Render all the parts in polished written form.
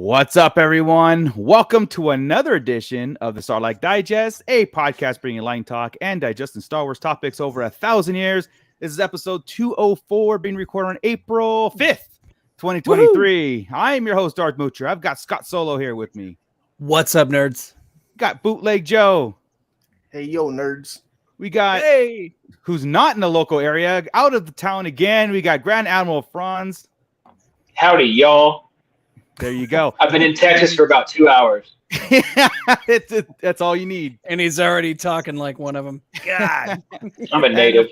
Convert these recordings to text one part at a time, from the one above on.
What's up, everyone? Welcome to another edition of the Starlight Digest, a podcast bringing line talk and digesting Star Wars topics over 1,000 years. This is episode 204, being recorded on April 5th, 2023. Woohoo! I'm your host, Darth Moocher. I've got Scott Solo here with me. What's up, nerds? Got Bootleg Joe. Hey, yo, nerds. We got, who's not in the local area, out of the town again. We got Grand Admiral Franz. Howdy, y'all. There you go. I've been in Texas for about 2 hours. That's all you need. And he's already talking like one of them. God. I'm a native.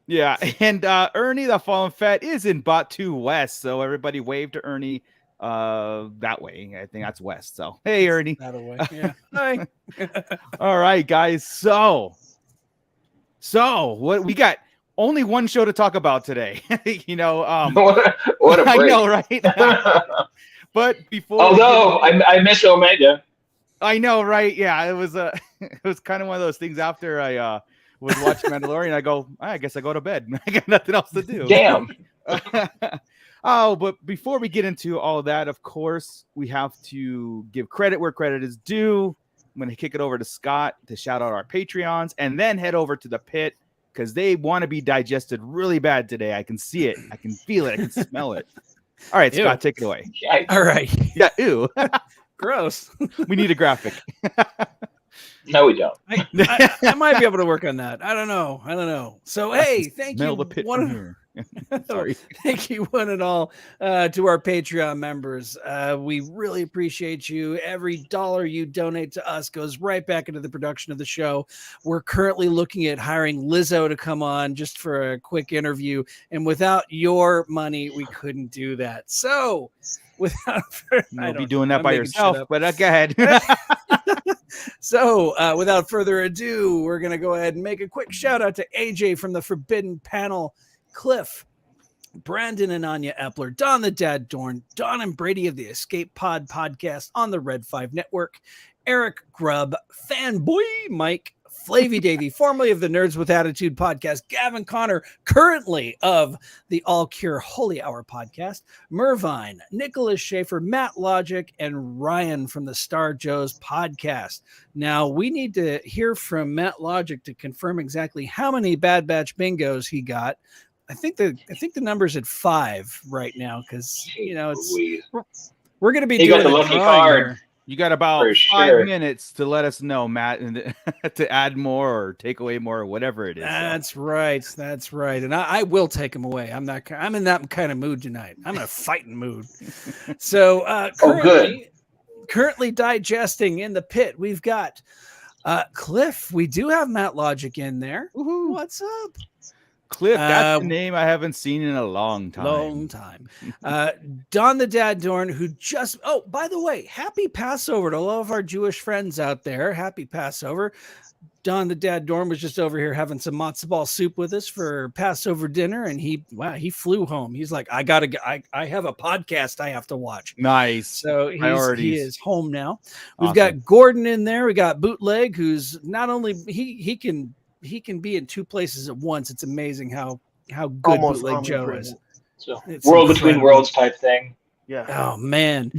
Yeah, and Ernie, the Fallen Fett, is in Bot 2 West, so everybody wave to Ernie that way. I think that's West, so hey, Ernie. That way. Yeah. Hi. All right, guys. So what we got? Only one show to talk about today. What a break. I know, right? But before, although I miss Omega. I know, right? Yeah, it was it was kind of one of those things. After I was watching Mandalorian, I go, I guess I go to bed. I got nothing else to do. Damn. But before we get into all of that, of course, we have to give credit where credit is due. I'm going to kick it over to Scott to shout out our Patreons, and then head over to the pit because they want to be digested really bad today. I can see it. I can feel it. I can smell it. All right, Scott, take it away. Yikes. All right. Yeah, ew. Gross. We need a graphic. No, we don't. I might be able to work on that. I don't know. So, hey, thank Smell you. the pit from here. Sorry. Thank you, one and all, to our Patreon members. We really appreciate you. Every dollar you donate to us goes right back into the production of the show. We're currently looking at hiring Lizzo to come on just for a quick interview. And without your money, we couldn't do that. So without you'll be doing that by yourself, but go ahead. So without further ado, we're going to go ahead and make a quick shout out to AJ from the Forbidden Panel, Cliff, Brandon and Anya Epler, Don the Dad Dorn, Don and Brady of the Escape Pod podcast on the Red 5 Network, Eric Grubb, Fanboy Mike, Flavy Davy, formerly of the Nerds with Attitude podcast, Gavin Connor, currently of the All Cure Holy Hour podcast, Mervine, Nicholas Schaefer, Matt Logic, and Ryan from the Star Joes podcast. Now, we need to hear from Matt Logic to confirm exactly how many Bad Batch bingos he got. I think the number's at 5 right now because we're going to be doing the lucky card. Here. You got about 5 minutes to let us know, Matt, and to add more or take away more or whatever it is. That's right. And I will take them away. I'm in that kind of mood tonight. I'm in a fighting mood. So currently digesting in the pit, we've got Cliff. We do have Matt Logic in there. Woohoo. What's up? Cliff, that's the name I haven't seen in a long time. Don the Dad Dorn, who by the way, happy Passover to all of our Jewish friends out there. Happy Passover. Don the Dad Dorn was just over here having some matzo ball soup with us for Passover dinner, and he flew home. He's like, I have a podcast I have to watch. Nice. So he is home now. We've Awesome. got Gordon in there. We got Bootleg, who's not only he can be in 2 places at once. It's amazing how good Bootleg Joe is. So, world between worlds type thing. Yeah. Oh man.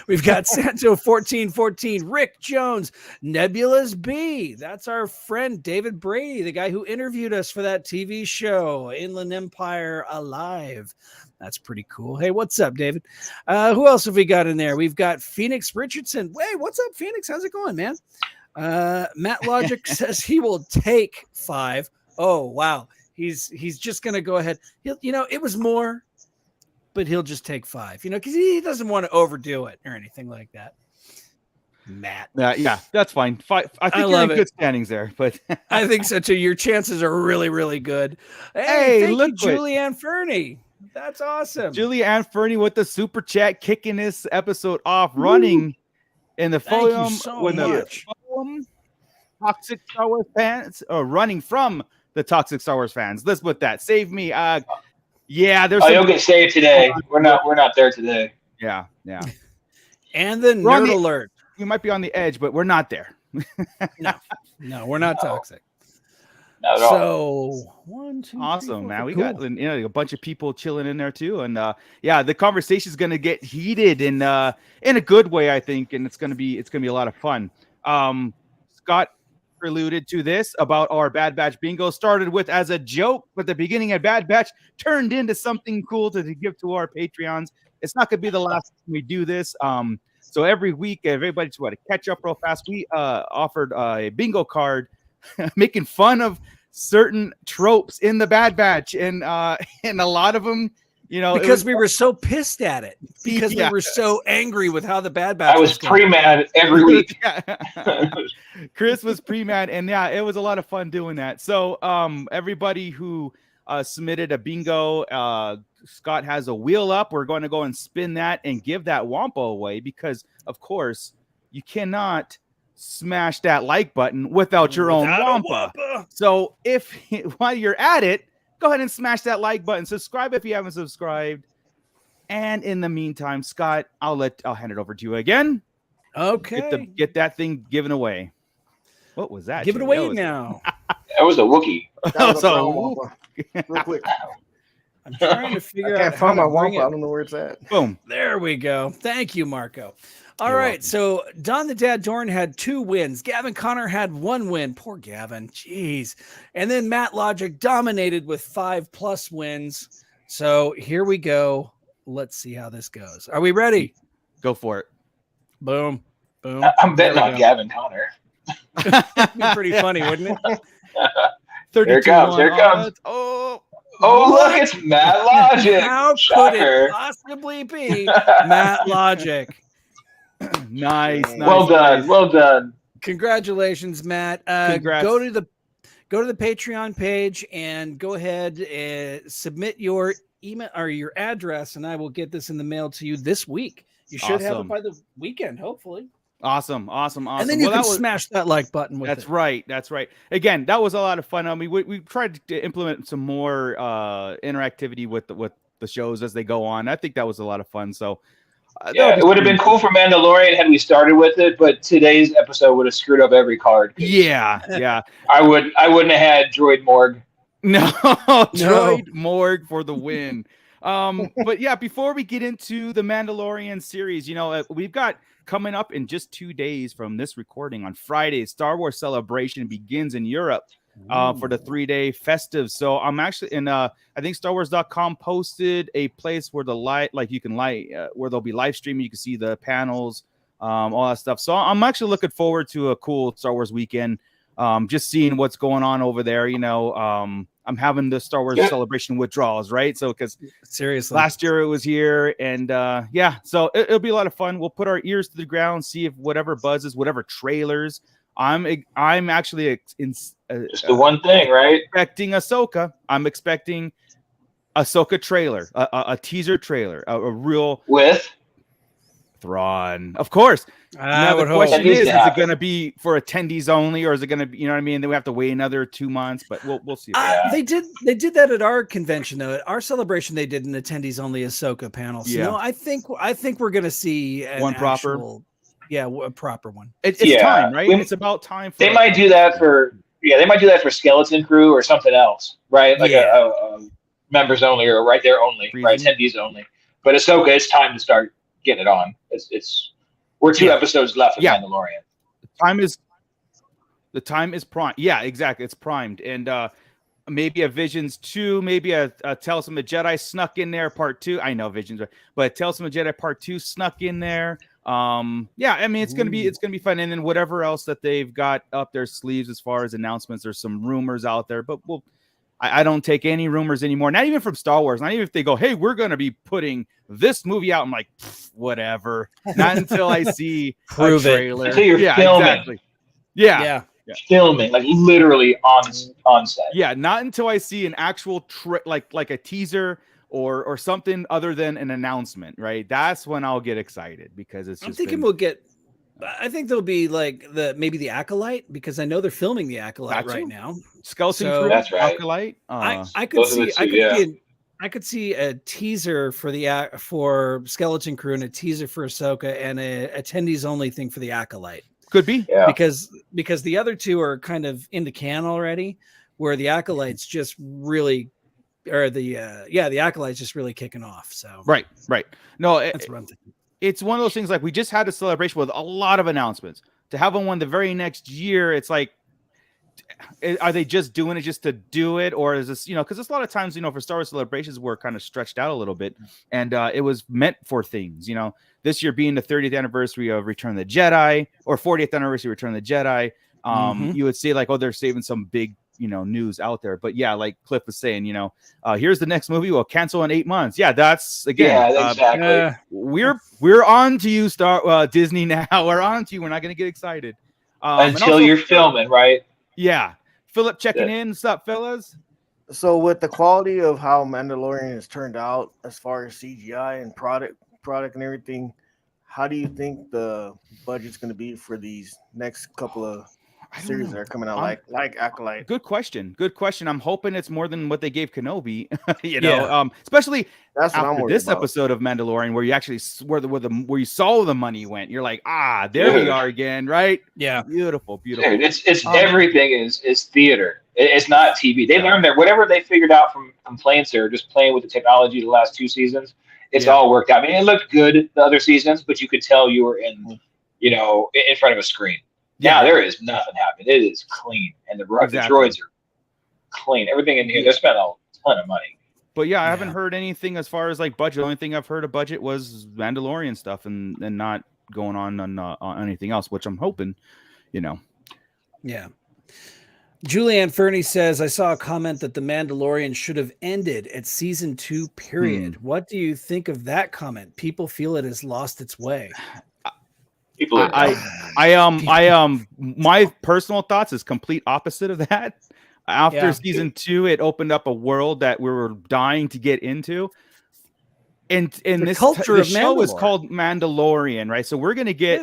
We've got Santo 1414, Rick Jones, Nebula's B. That's our friend David Brady, the guy who interviewed us for that TV show, Inland Empire Alive. That's pretty cool. Hey, what's up, David? Who else have we got in there? We've got Phoenix Richardson. Hey, what's up, Phoenix? How's it going, man? Matt Logic says he will take 5. Oh, wow. He's just going to go ahead. It was more, but he'll just take 5, because he doesn't want to overdo it or anything like that. Matt. Yeah, that's fine. 5. I think you're in good standings there, but I think so too. Your chances are really, really good. Hey, look, Julianne Fernie. That's awesome. Julianne Fernie with the super chat, kicking this episode off, running in the forum when the toxic Star Wars fans are running from the toxic Star Wars fans. Let's put that. Save me. There's you'll get saved today. We're not there today. Yeah. And the nerd alert. We might be on the edge, but we're not there. No, we're not toxic. Not at all. So 1, 2, 3, Awesome, 4, man. We cool. got a bunch of people chilling in there too, and the conversation is gonna get heated in a good way, I think, and it's gonna be a lot of fun. Scott alluded to this about our Bad Batch bingo. Started with as a joke, but the beginning of Bad Batch turned into something cool to give to our Patreons. It's not gonna be the last time we do this. So every week, everybody just want to catch up real fast. We offered a bingo card, making fun of certain tropes in the Bad Batch, and a lot of them, because we were so pissed at it, because we were so angry with how the Bad Batch I was going. pre-mad every week. Chris was pre-mad, and yeah, it was a lot of fun doing that. So everybody who submitted a bingo, Scott has a wheel up. We're going to go and spin that and give that Wampa away, because of course you cannot smash that like button without your own Wampa. So while you're at it, go ahead and smash that like button. Subscribe if you haven't subscribed. And in the meantime, Scott, I'll hand it over to you again. Okay. Get that thing given away. What was that? Give it away now. That was a Wookiee. That was a brown Wampa. Real quick. I'm trying to figure I out can't find my how to bring Wampa. I it. don't know where it's at. Boom. There we go. Thank you, Marco. All You're right, welcome. so Don the Dad Dorn had 2 wins. Gavin Connor had 1 win. Poor Gavin. Jeez. And then Matt Logic dominated with 5+ wins. So here we go. Let's see how this goes. Are we ready? Go for it. Boom. Boom. I'm betting There we on go. Gavin Connor. That'd be pretty funny, wouldn't it? 32 Here it comes. Here it comes. odds. Oh, Oh, What? look, it's Matt Logic. How could Shocker. it possibly be Matt Logic? nice. Well done. nice. Well done. Congratulations, Matt. Congrats. Go to the Patreon page and go ahead and submit your email or your address, and I will get this in the mail to you this week. You should have it Awesome. by the weekend, hopefully. Awesome. And then you can smash that like button with That's it. right. That's right. Again, that was a lot of fun. I mean, we tried to implement some more interactivity with the shows as they go on. I think that was a lot of fun. So Yeah, it would have been cool for Mandalorian had we started with it, but today's episode would have screwed up every card. Yeah. I wouldn't have had Droid Morg. No, Droid Morg for the win. But yeah, before we get into the Mandalorian series, we've got coming up in just 2 days from this recording on Friday, Star Wars Celebration begins in Europe for the 3-day festive. So I'm actually in I think StarWars.com posted a place where you can where there'll be live streaming. You can see the panels, all that stuff. So I'm actually looking forward to a cool Star Wars weekend. Just seeing what's going on over there. I'm having the Star Wars Celebration withdrawals, right? So because Seriously, last year it was here, and so it'll be a lot of fun. We'll put our ears to the ground, see if whatever buzzes, whatever trailers. I'm actually Just the one thing, right? expecting Ahsoka. I'm expecting Ahsoka trailer, a teaser trailer, a real With Thrawn, of course. I Now the would hope. question That needs is to it happen. going to be for attendees only, or is it going to be, you know what I mean? Then we have to wait another 2 months, but we'll see. They did that at our convention though. At our celebration, they did an attendees only Ahsoka panel. So Yeah. no, I think we're gonna see One proper? a proper one. It's Yeah. time, right? We- It's about time. For they might do that for Skeleton Crew or something else, right? Like a members only or right there only, right? Reason. Attendees only. But Ahsoka, it's time to start getting it on. We're 2 episodes left of Yeah. Mandalorian. The time is prime. Yeah, exactly. It's primed, and maybe a Visions 2, maybe a Tales of the Jedi snuck in there, part 2. I know Visions, but Tales of the Jedi part 2 snuck in there. I mean, it's gonna be fun, and then whatever else that they've got up their sleeves as far as announcements. There's some rumors out there, but I don't take any rumors anymore. Not even from Star Wars. Not even if they go, "Hey, we're gonna be putting this movie out." I'm like, whatever. Not until I see Prove a it. trailer. Until you're filming. Exactly. Yeah. Filming, like literally on set. Yeah, not until I see an actual like a teaser or something other than an announcement, right? That's when I'll get excited, because it's just I'm thinking I think there'll be like maybe the Acolyte, because I know they're filming the Acolyte Got right you. now. Skeleton So- Crew, That's right. Acolyte. I could those are the two, I could see a teaser for Skeleton Crew and a teaser for Ahsoka and a attendees only thing for the Acolyte. Could be. Yeah. Because the other 2 are kind of in the can already, where the Acolytes just really, or the Acolytes just really kicking off. So right. No, that's what I'm thinking. It's one of those things like we just had a celebration with a lot of announcements. To have one the very next year, it's like, are they just doing it just to do it, or is this, because it's a lot of times, for Star Wars celebrations we're kind of stretched out a little bit, and it was meant for things. This year being the 30th anniversary of Return of the Jedi, or 40th anniversary of Return of the Jedi, you would say like, oh, they're saving some big news out there. But yeah, like Cliff was saying, here's the next movie, we'll cancel in 8 months. Yeah, that's again, exactly. We're on to you, Disney now. We're on to you. We're not going to get excited until you're filming, right? Yeah. Philip checking in. What's up, fellas? So with the quality of how Mandalorian has turned out as far as CGI and product and everything, how do you think the budget's going to be for these next couple of series that are coming out, like Acolyte? Good question. I'm hoping it's more than what they gave Kenobi. Especially that's what after this episode of Mandalorian, where you actually where you saw the money went. You're like, there we are again, right? Yeah, beautiful. Dude, it's everything is theater. It's not TV. They learned that whatever they figured out from complaints or just playing with the technology the last 2 seasons, it's all worked out. I mean, it looked good the other seasons, but you could tell you were in front of a screen. Yeah, now there is nothing happening. It is clean, and the droids are clean. Everything in here, they spent a ton of money. But I haven't heard anything as far as like budget. The only thing I've heard of budget was Mandalorian stuff, and not going on anything else, which I'm hoping, Yeah. Julianne Fernie says, I saw a comment that The Mandalorian should have ended at season 2, period. What do you think of that comment? People feel it has lost its way. My personal thoughts is complete opposite of that. After season 2, it opened up a world that we were dying to get into. And this culture of show is called Mandalorian, right? So we're gonna get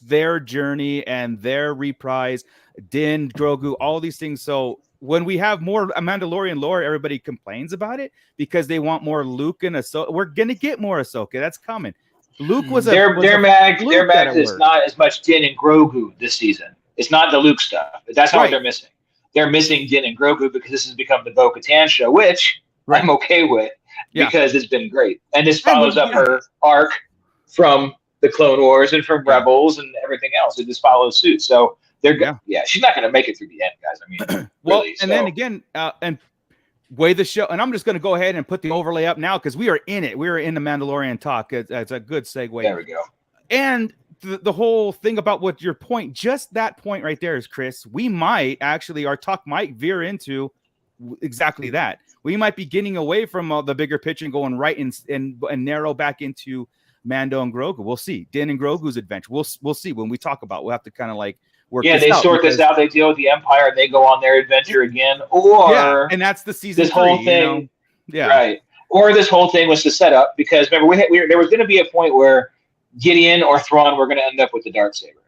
their journey and their reprise, Din, Grogu, all these things. So when we have more Mandalorian lore, everybody complains about it because they want more Luke and Ahsoka. We're gonna get more Ahsoka. That's coming. Luke was their mag is not as much Din and Grogu this season. It's not the Luke stuff. That's what they're missing. They're missing Din and Grogu because this has become the Bo-Katan show, which I'm okay with because it's been great. And this follows up her arc from the Clone Wars and from Rebels and everything else. It just follows suit. So they're she's not going to make it through the end, guys. I mean, really. And then again, and way the show, and I'm just going to go ahead and put the overlay up now because we are in it. We are in the Mandalorian talk. It's a good segue. There we go. And the whole thing about what your point, just that point right there is, Chris, we might actually, our talk might veer into exactly that. We might be getting away from the bigger picture and going right and narrow back into Mando and Grogu. We'll see. Din and Grogu's adventure. We'll see when we talk about. We'll have to kind of like work. Yeah, they sort this out. They deal with the Empire. And they go on their adventure again, or and that's the season. This whole thing, right? Or this whole thing was to set up because remember there was going to be a point where Gideon or Thrawn were going to end up with the Darksaber,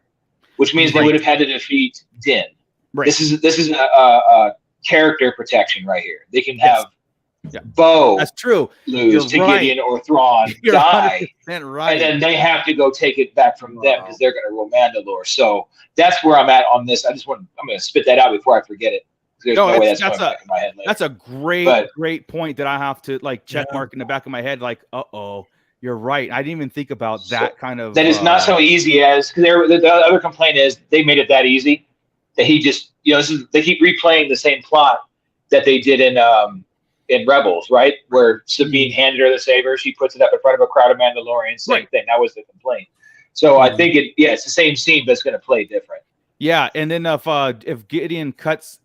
which means they would have had to defeat Din. Right. This is a character protection right here. They can have Bo that's true lose to Gideon or Thrawn die, and then they have to go take it back from them because they're going to rule Mandalore. So that's where I'm at on this. I'm going to spit that out before I forget it. There's no way that's going back in my head later. That's a great point that I have to like check mark in the back of my head. Like, you're right. I didn't even think about that kind of. That is not so easy as because the other complaint is they made it that easy that he just they keep replaying the same plot that they did in Rebels, right? Where Sabine handed her the saber, she puts it up in front of a crowd of Mandalorians. Same thing. That was the complaint. So I think it's the same scene, but it's going to play different. Yeah, and then if Gideon cuts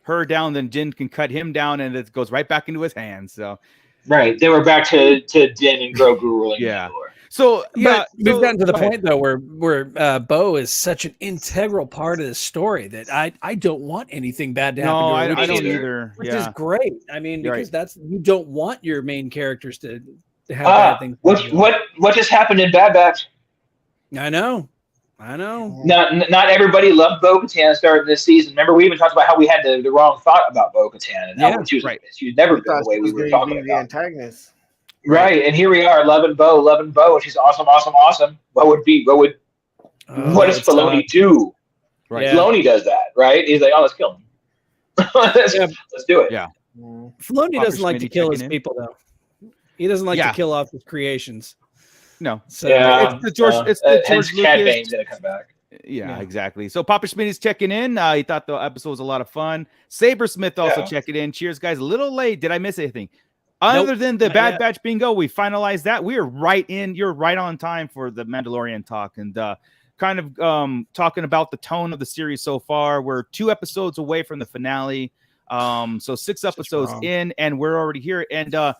her down, then Din can cut him down, and it goes right back into his hands. So. Right, they were back to Din and Grogu ruling Mandalore. So we've gotten to the point though where Bo is such an integral part of the story that I don't want anything bad to happen. No, I don't either. Which is great. I mean, because you don't want your main characters to have bad things. What just happened in Bad Batch? I know. Not everybody loved Bo-Katan starting this season. Remember, we even talked about how we had the wrong thought about Bo-Katan and how she was never been the way we were talking about. The antagonist. Right, and here we are, loving Bo, and she's awesome. What does Filoni do? Right. Filoni does that, right? He's like, let's kill him. let's do it. Yeah. Filoni Papa doesn't like to Schmitty kill his checking in. people, though. He doesn't like to kill off his creations. No. So it's the George. It's the George Cad Lucas. Bane's gonna come back. Yeah, exactly. So Papa Schmitty's checking in. He thought the episode was a lot of fun. Sabersmith also checking in. Cheers, guys. A little late. Did I miss anything? Other than the Bad Batch bingo, we finalized that. We are right in. You're right on time for the Mandalorian talk and kind of talking about the tone of the series so far. We're 2 episodes away from the finale. So 6 episodes in, and we're already here. And the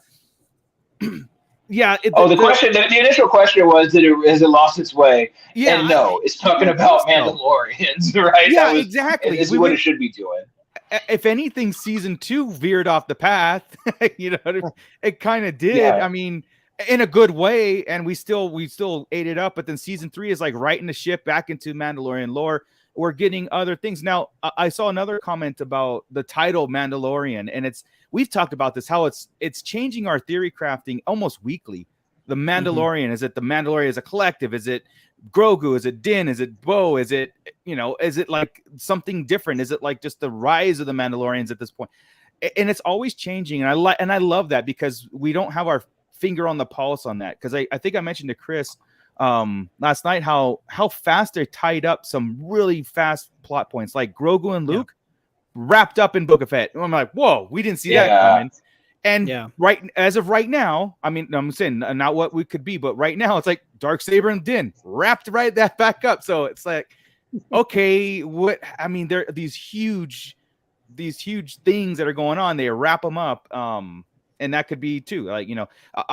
initial question was has it lost its way? Yeah, and no, it's talking about Mandalorians, right? Yeah, exactly. This is what it should be doing. If anything, season 2 veered off the path. It kind of did. Yeah. I mean, in a good way, and we still ate it up. But then season 3 is like righting the ship back into Mandalorian lore. We're getting other things now. I saw another comment about the title Mandalorian, and we've talked about this, how it's changing our theory crafting almost weekly. The Mandalorian, is it the Mandalorian as a collective? Is it Grogu? Is it Din? Is it Bo? Is it, is it like something different? Is it like just the rise of the Mandalorians at this point? And it's always changing. And I love that, because we don't have our finger on the pulse on that. Because I think I mentioned to Chris last night how fast they tied up some really fast plot points, like Grogu and Luke wrapped up in Book of Fett. I'm like, whoa, we didn't see that coming. And as of right now, I mean, I'm saying not what we could be, but right now it's like Darksaber and Din wrapped right that back up. So it's like, okay, there are these huge things that are going on. They wrap them up. And that could be too, like,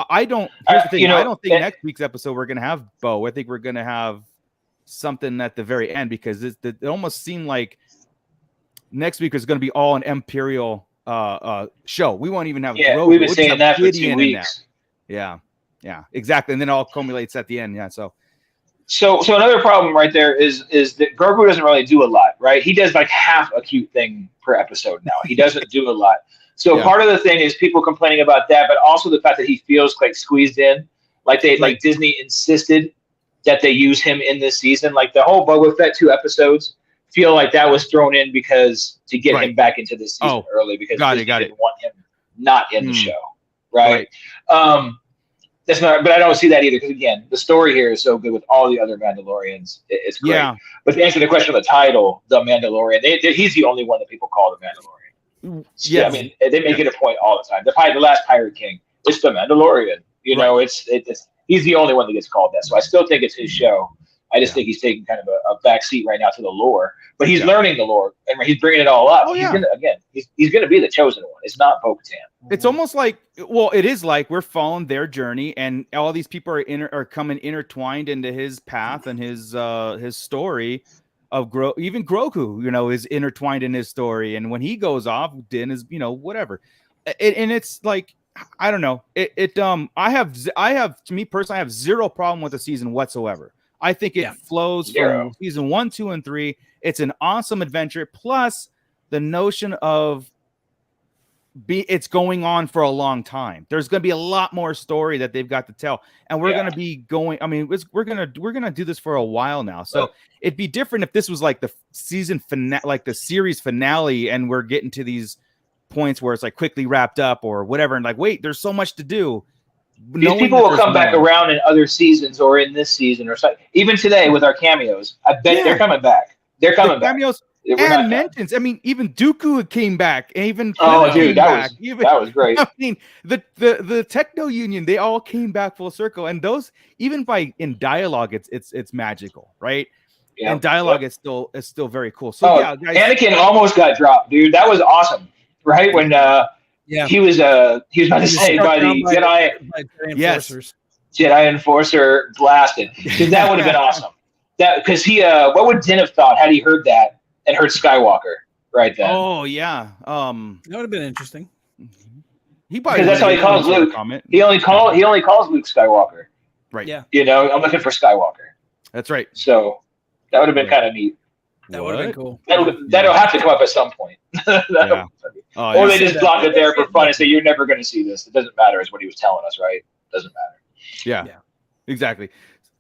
I don't. Here's the thing: I don't think next week's episode we're gonna have Bo. I think we're gonna have something at the very end, because it almost seemed like next week is gonna be all an Imperial show. We won't even have. Yeah, we've been saying that for 2 weeks. Yeah, exactly. And then it all culminates at the end. Yeah, so another problem right there is that Grogu doesn't really do a lot, right? He does like half a cute thing per episode now. He doesn't do a lot. So part of the thing is people complaining about that, but also the fact that he feels like squeezed in, like Disney insisted that they use him in this season. Like the whole Boba Fett 2 episodes feel like that was thrown in to get him back into this season early, because Disney didn't want him not in the show, right? That's not, but I don't see that either, because again, the story here is so good with all the other Mandalorians. It's great. Yeah. But to answer the question of the title, the Mandalorian, he's the only one that people call the Mandalorian. Yeah, I mean, they make it a point all the time. The last Pirate King, it's the Mandalorian. It's he's the only one that gets called that. So I still think it's his show. I just think he's taking kind of a back seat right now to the lore, but he's learning the lore and he's bringing it all up. He's gonna be the chosen one. It's not Bo-Katan. It's almost like, it is like we're following their journey, and all these people are coming intertwined into his path and his story. Even Grogu, is intertwined in his story, and when he goes off, Din is, whatever. And it's like, I don't know. I have to me personally, I have zero problem with the season whatsoever. I think it flows from season 1, 2, and 3. It's an awesome adventure. Plus the notion of it's going on for a long time. There's going to be a lot more story that they've got to tell, and we're going to be going. I mean, we're gonna do this for a while now. So it'd be different if this was like the season finale, like the series finale, and we're getting to these points where it's like quickly wrapped up or whatever, and like, wait, there's so much to do. These people will come back around in other seasons or in this season or something. Even today with our cameos, I bet they're coming back. They're coming back. Cameos. And mentions. I mean, even Dooku came back. And even that was great. I mean, the Techno Union, they all came back full circle. And those, even in dialogue, it's magical, right? Yeah. And dialogue is still very cool. So guys, Anakin almost got dropped, dude. That was awesome, right? When he was about to say by the Jedi Jedi Enforcer blasted. Dude, that would have been awesome. That because what would Din have thought had he heard that and heard Skywalker right then? Oh yeah, that would have been interesting. Because that's how he calls Luke. He only calls Luke Skywalker. Right. Yeah. I'm looking for Skywalker. That's right. So that would have been kind of neat. That would have been cool. That'll have to come up at some point. Or they just block it there for fun and say, you're never going to see this. It doesn't matter, is what he was telling us, right? Doesn't matter. Yeah. Exactly.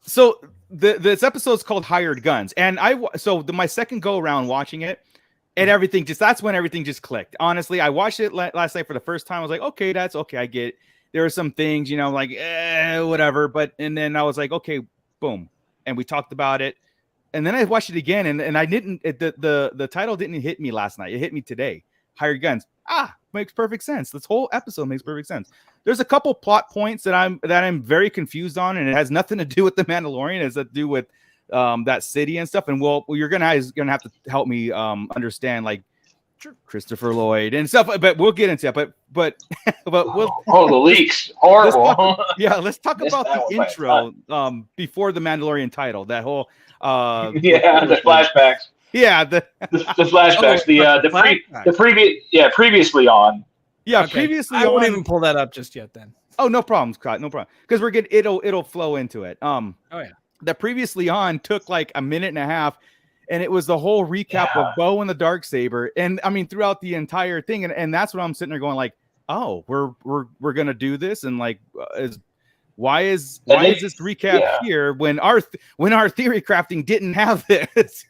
So this episode is called Hired Guns. And my second go around watching it, And everything that's when everything just clicked. Honestly, I watched it last night for the first time. I was like, okay, that's okay. I get it. There are some things, like, whatever. And then I was like, okay, boom. And we talked about it. And then I watched it again. And I didn't, the title didn't hit me last night. It hit me today. Hired Guns. Makes perfect sense. This whole episode makes perfect sense. There's a couple plot points that I'm very confused on, and it has nothing to do with the Mandalorian. It has to do with that city and stuff. And you're gonna have to help me understand, like, Christopher Lloyd and stuff. But we'll get into that. But the leaks, horrible. Let's talk about the intro before the Mandalorian title. That whole the flashbacks. Yeah, the flashbacks. Previously on. Yeah, okay. Previously I on. won't even pull that up just yet. Then. Oh, no problem, Scott. No problem. Because we're getting it'll flow into it. Oh yeah. The previously on took like a minute and a half, and it was the whole recap of Bo and the Darksaber, and I mean throughout the entire thing, and that's what I'm sitting there going like, oh, we're gonna do this, and like why is this recap here when our theory crafting didn't have this?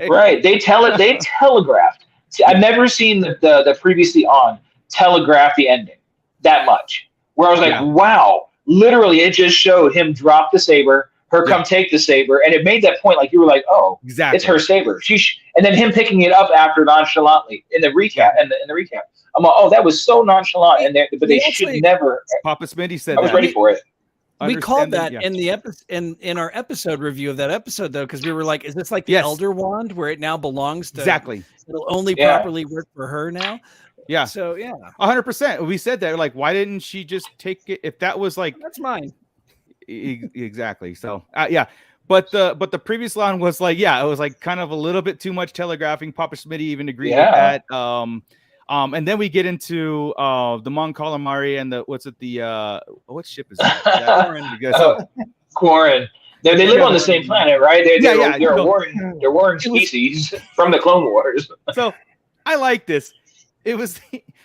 Right. They telegraphed. See, I've never seen the previously on telegraph the ending that much. Where I was like, wow, literally it just showed him drop the saber, her come take the saber, and it made that point like you were like, oh, exactly, it's her saber. And then him picking it up after nonchalantly in the recap. In the recap, I'm like, oh, that was so nonchalant, but they should never. Papa Smitty said I was ready for it. We called that in the in our episode review of that episode, though, because we were like, is this like the Elder Wand where it now belongs to exactly? It'll only properly work for her now. Yeah. So 100%. We said that, like, why didn't she just take it? If that was like, that's mine. Exactly. So but the previous line was like, it was like kind of a little bit too much telegraphing. Papa Smitty even agreed with that. And then we get into the Mon Calamari and what ship is that? Quarren. They live on the same planet, right? They're a warring species from the Clone Wars. So I like this. It was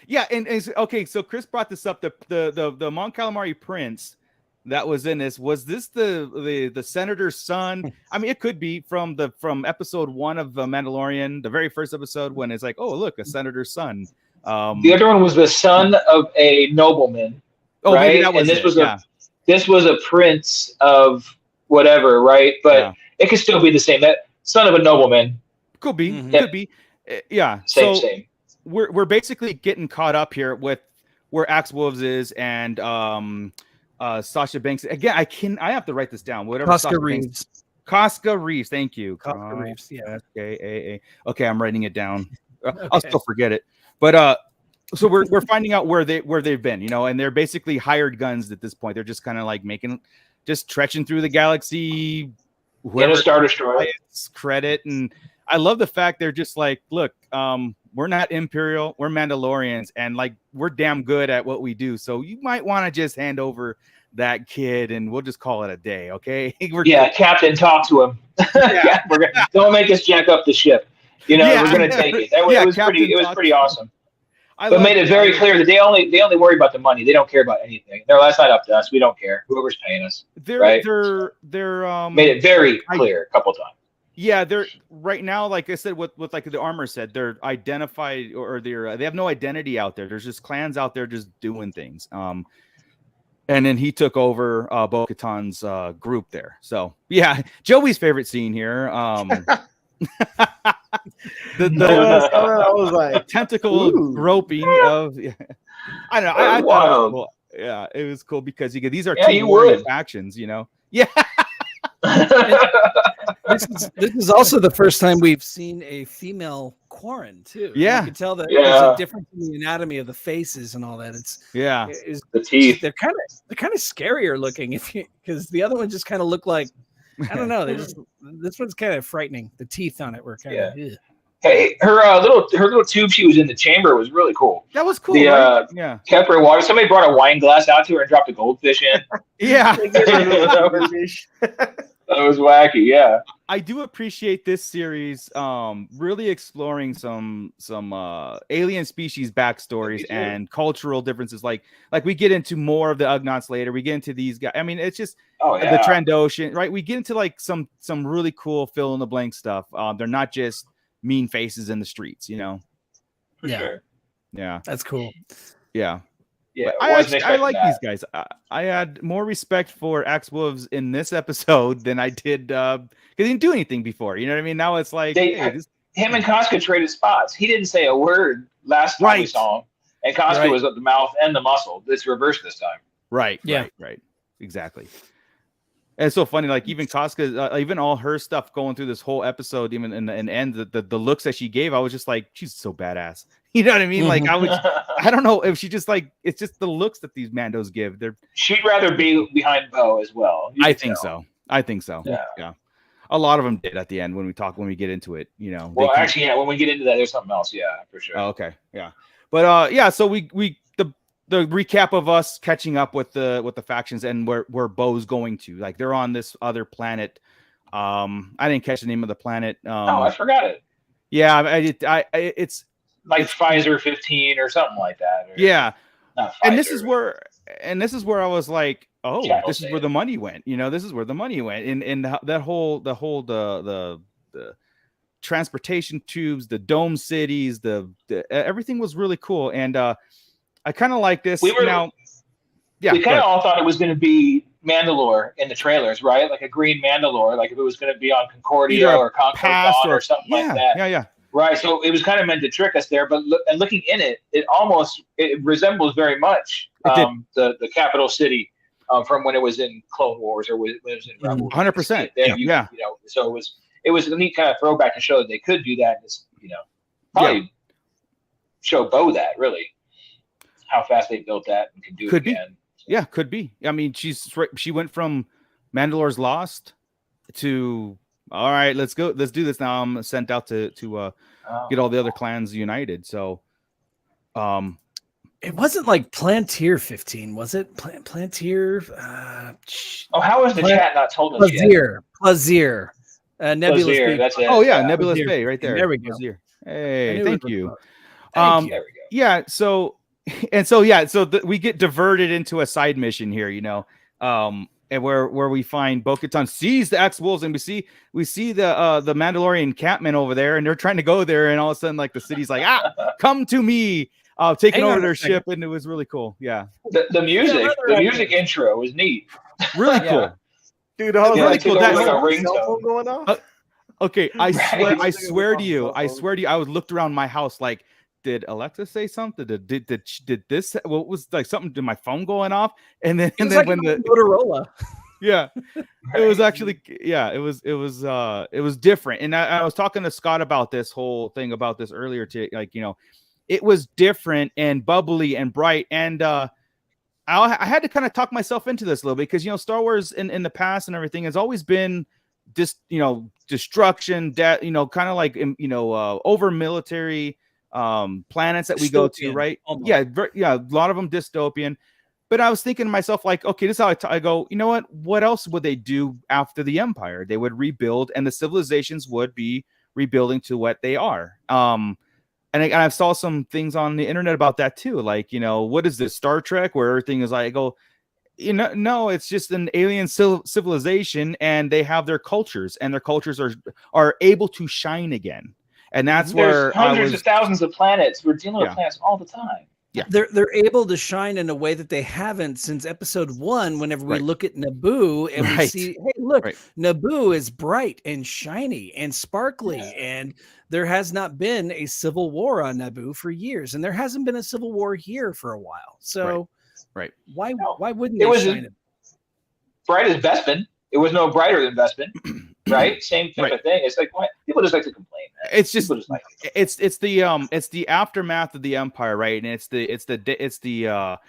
and okay. So Chris brought this up. The Mon Calamari prince that was in this, was this the senator's son? I mean, it could be from episode 1 of the Mandalorian, the very first episode, when it's like, oh, look, a senator's son. The other one was the son of a nobleman. Oh, right? maybe that was this was a prince of whatever, right? But it could still be the same. That son of a nobleman. Could be. Could be. Yeah. Same. We're basically getting caught up here with where Axe Wolves is and Sasha Banks. Again, I have to write this down. Whatever. Casca Reeves. Casca Reeves. Thank you. Casca Reeves. Yeah. Okay, I'm writing it down. I'll still forget it. But so we're finding out where they've been, and they're basically hired guns at this point. They're just kind of like just trekking through the galaxy. In a Star Destroyer. Credit, and I love the fact they're just like, look, we're not Imperial, we're Mandalorians, and like we're damn good at what we do. So you might want to just hand over that kid, and we'll just call it a day, okay? Captain, talk to him. Don't make us jack up the ship. We're gonna take it. It was pretty awesome. But made it very clear that they only worry about the money. They don't care about anything. That's not up to us. We don't care. Whoever's paying us. They're made it very clear a couple times. Yeah, they're right now, like I said, with like the armor said, they're identified or they have no identity out there. There's just clans out there just doing things. And then he took over Bo-Katan's group there. So yeah, Joey's favorite scene here. I was like tentacle groping of. I don't know. I thought it was cool. Yeah, it was cool because these are two warring factions. Yeah. This is also the first time we've seen a female Quarren too. Yeah, you can tell that there's a difference in the anatomy of the faces and all that. It's the teeth. They're kind of scarier looking because the other one just kind of looked like, I don't know. This one's kind of frightening. The teeth on it were kind of. Yeah. Hey, her little tube she was in the chamber was really cool. That was cool. Right? Kept her water. Somebody brought a wine glass out to her and dropped a goldfish in. Yeah. That was wacky. Yeah. I do appreciate this series really exploring some alien species backstories and cultural differences. Like we get into more of the Ugnaughts later. We get into these guys. I mean, it's just the Trandoshan, right? We get into like some really cool fill in the blank stuff. They're not just mean faces in the streets, you know. For sure. Yeah, That's cool. yeah. Yeah, I like these guys. I had more respect for Axe Wolves in this episode than I did because he didn't do anything before. You know what I mean? Now it's like him and Casca traded spots. He didn't say a word last time we saw him, and Casca was at the mouth and the muscle. It's reversed this time. Right. Exactly. And it's so funny, like even Casca, even all her stuff going through this whole episode, even in the end, the looks that she gave, I was just like, she's so badass. You know what I mean? Like I don't know if she just like, it's just the looks that these Mandos give. She'd rather be behind Bo as well. I think so. Yeah. A lot of them did at the end when we get into it, you know. Well, actually, when we get into that, there's something else. Yeah, for sure. Oh, okay. Yeah. But so the recap of us catching up with the factions and where Bo's going to, like they're on this other planet. I didn't catch the name of the planet. I forgot it. Yeah, it's like Pfizer 15 or something like that. Yeah. And this is where I was like, oh, this is where the money went. You know, this is where the money went in that whole the transportation tubes, the dome cities, the everything was really cool. And I kind of like this. We kind of all thought it was going to be Mandalore in the trailers, right? Like a green Mandalore, like if it was going to be on Concordia or Concord Dawn or something like that. Yeah. Right. So it was kind of meant to trick us there, but looking in it, it resembles very much the capital city from when it was in Clone Wars or when it was in Rebels. 100%. Yeah. You know, so it was a neat kind of throwback to show that they could do that. And probably show Bo that really. How fast they built that and can do it again. Yeah, could be. I mean, she went from Mandalore's Lost to all right. Let's do this now. I'm sent out to get all the other clans united. So, it wasn't like Plantier 15, was it? Plantier. How was the chat not told us yet? Plaisir. Nebulous Bay. That's it. Oh yeah, Nebulous Bay right there. There we go. Hey, thank you. There we go. Yeah. So we get diverted into a side mission here, you know, and where we find Bo-Katan sees the Axe Wolves, and we see the Mandalorian encampment over there, and they're trying to go there, and all of a sudden, like the city's like, come to me, taking over their ship, and it was really cool. Yeah, the music intro was neat, really cool, dude. I was really cool. That's going on. Okay, I swear to you, I was looked around my house like, did Alexa say something? Did this? What was like something? Did my phone going off? And then when the Motorola, it was actually it was different. And I was talking to Scott about this whole thing about this earlier. To like, you know, it was different and bubbly and bright. And I had to kind of talk myself into this a little bit because, you know, Star Wars in the past and everything has always been just, you know, destruction, death, you know, kind of like, you know, over military planets that we go to, right? Almost. Yeah, a lot of them dystopian. But I was thinking to myself, like, okay, this is how I go, you know what else would they do after the Empire? They would rebuild, and the civilizations would be rebuilding to what they are. And I saw some things on the internet about that too. Like, you know, what is this, Star Trek, where everything is like, I go, you know, no, it's just an alien civilization, and they have their cultures, and their cultures are able to shine again. And that's where hundreds of thousands of planets. We're dealing with planets all the time. Yeah, they're able to shine in a way that they haven't since episode 1. Whenever we look at Naboo and we see, hey, look, Naboo is bright and shiny and sparkly, and there has not been a civil war on Naboo for years, and there hasn't been a civil war here for a while. So, why wouldn't they shine it? Bright as Bespin. It was no brighter than Bespin. Right, same type of thing. It's like people just like to complain. Man. It's just it's the aftermath of the Empire, right? And it's the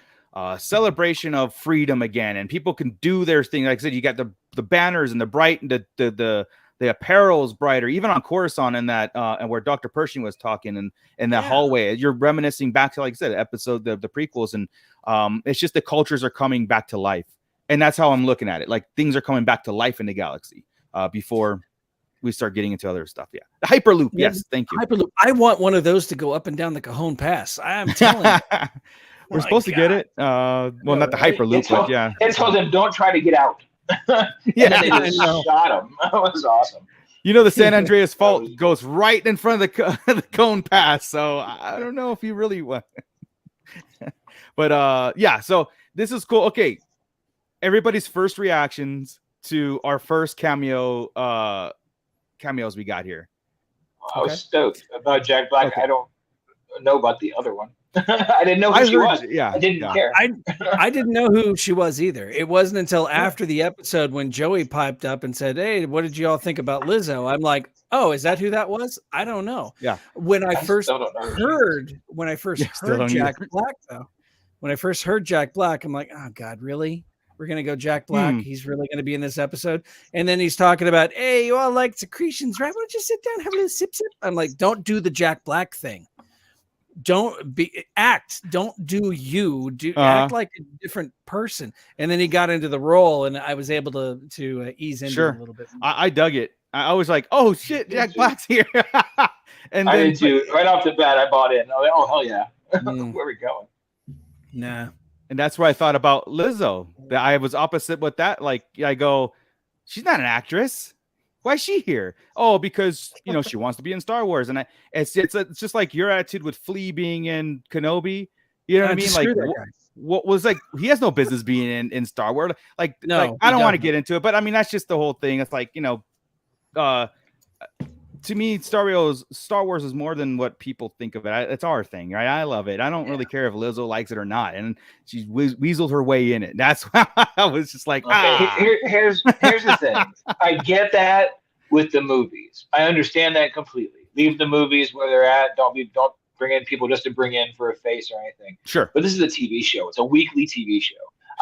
celebration of freedom again, and people can do their thing. Like I said, you got the banners and the bright, and the apparel is brighter. Even on Coruscant, in that and where Dr. Pershing was talking in that hallway, you're reminiscing back to, like I said, episode the prequels, and it's just the cultures are coming back to life, and that's how I'm looking at it. Like things are coming back to life in the galaxy. Before we start getting into other stuff. Yeah. The Hyperloop. Yes. Thank you. Hyperloop. I want one of those to go up and down the Cajon Pass. I'm telling you. We're supposed to get it. Well, not the Hyperloop, but It told them, don't try to get out. Yeah. And they just shot him. That was awesome. the San Andreas Fault goes right in front of the cone pass. So I don't know if he really went. But yeah, so this is cool. Okay, everybody's first reactions to our first cameos we got here. I was stoked about Jack Black. Okay. I don't know about the other one. I didn't know who she was. Yeah, I didn't care. I didn't know who she was either. It wasn't until after the episode when Joey piped up and said, "Hey, what did you all think about Lizzo?" I'm like, "Oh, is that who that was?" I don't know. Yeah. When I first still don't know who she heard, when I first still heard don't Jack Black, though, when I first heard Jack Black, I'm like, "Oh God, really? We're gonna go Jack Black? He's really gonna be in this episode?" And then he's talking about, "Hey, you all like secretions, right? Why don't you sit down, have a little sip, sip?" I'm like, "Don't do the Jack Black thing. Don't do you act like a different person." And then he got into the role, and I was able to ease into it a little bit. I dug it. I was like, oh shit, Jack Black's here. And I then did too. Right off the bat, I bought in. I was like, oh hell yeah. Where are we going? Nah. And that's where I thought about Lizzo. That I was opposite with that. Like I go, she's not an actress. Why is she here? Oh, because she wants to be in Star Wars, and it's just like your attitude with Flea being in Kenobi. You know what I mean? Like what was like he has no business being in Star Wars. Like I don't want to get into it, but I mean that's just the whole thing. It's like to me, Star Wars is more than what people think of it. It's our thing, right? I love it. I don't really care if Lizzo likes it or not, and she's weaseled her way in it. That's why I was just like, here's the thing. I get that with the movies. I understand that completely. Leave the movies where they're at. Don't bring in people just to bring in for a face or anything. Sure. But this is a TV show. It's a weekly TV show.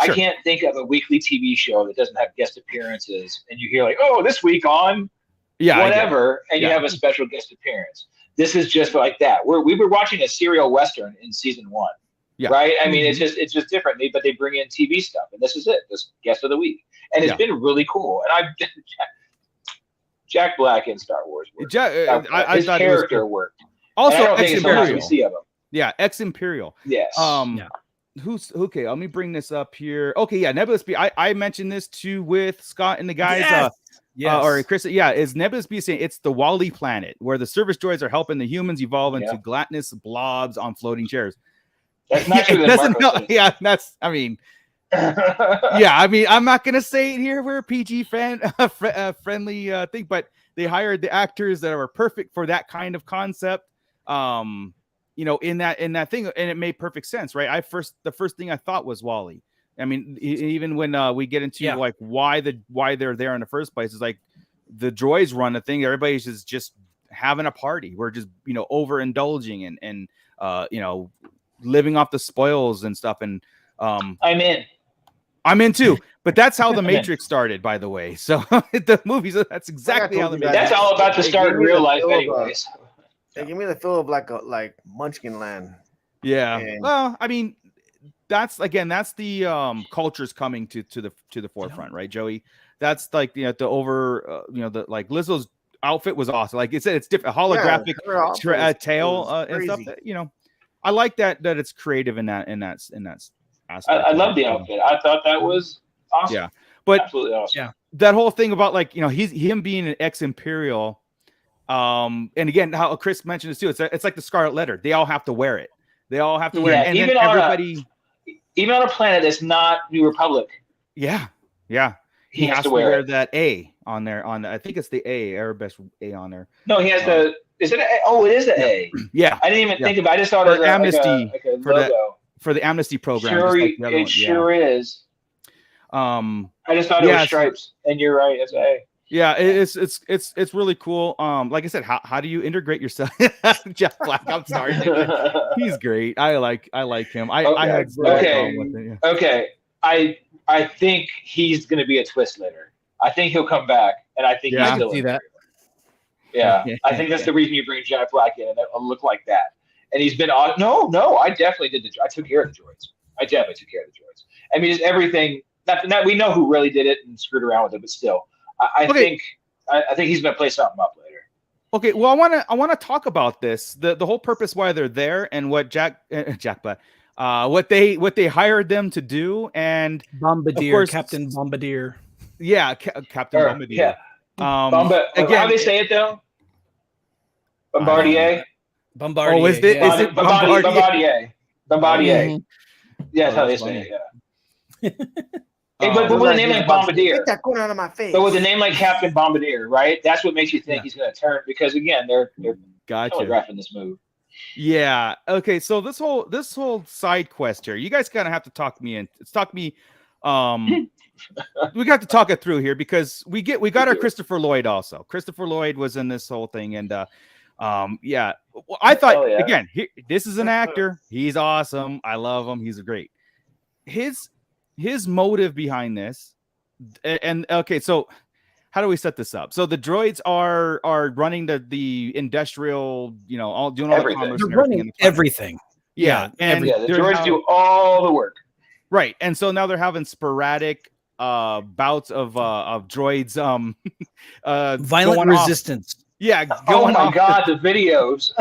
Sure. I can't think of a weekly TV show that doesn't have guest appearances, and you hear like, oh, this week on. Yeah, whatever, and you have a special guest appearance. This is just like that. We were watching a serial western in season 1, right? I mean, it's just different. But they bring in TV stuff, and this is it. This guest of the week, and it's been really cool. And Jack Black in Star Wars worked. His character worked. Also, Ex-Imperial. Yeah, Ex-Imperial. Yes. Who's okay? Let me bring this up here. Okay, yeah, Nebulous B. I mentioned this too with Scott and the guys. Yes. Or Chris, is Nebulous B saying it's the Wally planet where the service droids are helping the humans evolve into gelatinous blobs on floating chairs? That's not true. Yeah, that's. I mean, I'm not gonna say it here. We're a PG friendly thing, but they hired the actors that are perfect for that kind of concept. In that thing, and it made perfect sense, right? The first thing I thought was Wally. I mean, even when we get into like why they're there in the first place, is like the droids run the thing. Everybody's just having a party. We're just overindulging and living off the spoils and stuff. And I'm in too. But that's how the Matrix started, by the way. So the movies, that's exactly how the Matrix. That's all about to start in real life, anyways. They give me the feel of like Munchkin Land. Yeah. Well, I mean. That's the cultures coming to the forefront, right, Joey? That's like the like Lizzo's outfit was awesome. Like it said, it's different, holographic tail and stuff. I like that it's creative in that aspect. I love the outfit. I thought that was awesome. Yeah, but absolutely awesome. Yeah, that whole thing about like him being an ex-Imperial, and again how Chris mentioned this too. It's like the Scarlet Letter. They all have to wear it. They all have to wear it, and then everybody. Even on a planet that's not New Republic. Yeah. He has to wear that A on there. I think it's the A, Airbus A on there. No, he has is it a, oh, it is the A. Yeah. I didn't even think about it. I just thought it was amnesty like a logo. For the amnesty program. It sure is. I just thought it was stripes, and you're right, it's A. Yeah, it's really cool. Like I said, how do you integrate yourself? Jeff Black, I'm sorry. He's great. I like him. I had with it, Okay. I think he's gonna be a twist later. I think he'll come back, and I think he's still see that. Yeah. I think that's the reason you bring Jack Black in, and it'll look like that. And he's been on. No, I definitely did I took care of the droids. I definitely took care of the droids. I mean, just everything. Not we know who really did it and screwed around with it, but still. I think he's gonna play something up later. Okay, well, I want to talk about this. The whole purpose why they're there and what Jack Black, what they hired them to do, and Bombardier, Captain Bombardier. Yeah, Captain Bombardier. Again, how do they say it though? Bombardier. Bombardier. Oh, is it Bombardier? Bombardier. Mm-hmm. Yeah, that's how they say it. Yeah. Hey, but with a name like Bombardier, get that corn out of my face. but with a name like Captain Bombardier, right? That's what makes you think he's going to turn because again, they're telegraphing this move. Yeah. Okay. So this whole side quest here, you guys kind of have to talk me in. We got to talk it through here because we got our Christopher Lloyd also. Christopher Lloyd was in this whole thing, and yeah. Well, I thought again, this is an actor. He's awesome. I love him. He's great. His motive behind this, and okay, so how do we set this up? So the droids are running the industrial, all doing all Everything. the commerce. They're running everything. Yeah, and the droids do all the work. Right, and so now they're having sporadic bouts of droids violent resistance. Off. Yeah, oh my god, the videos.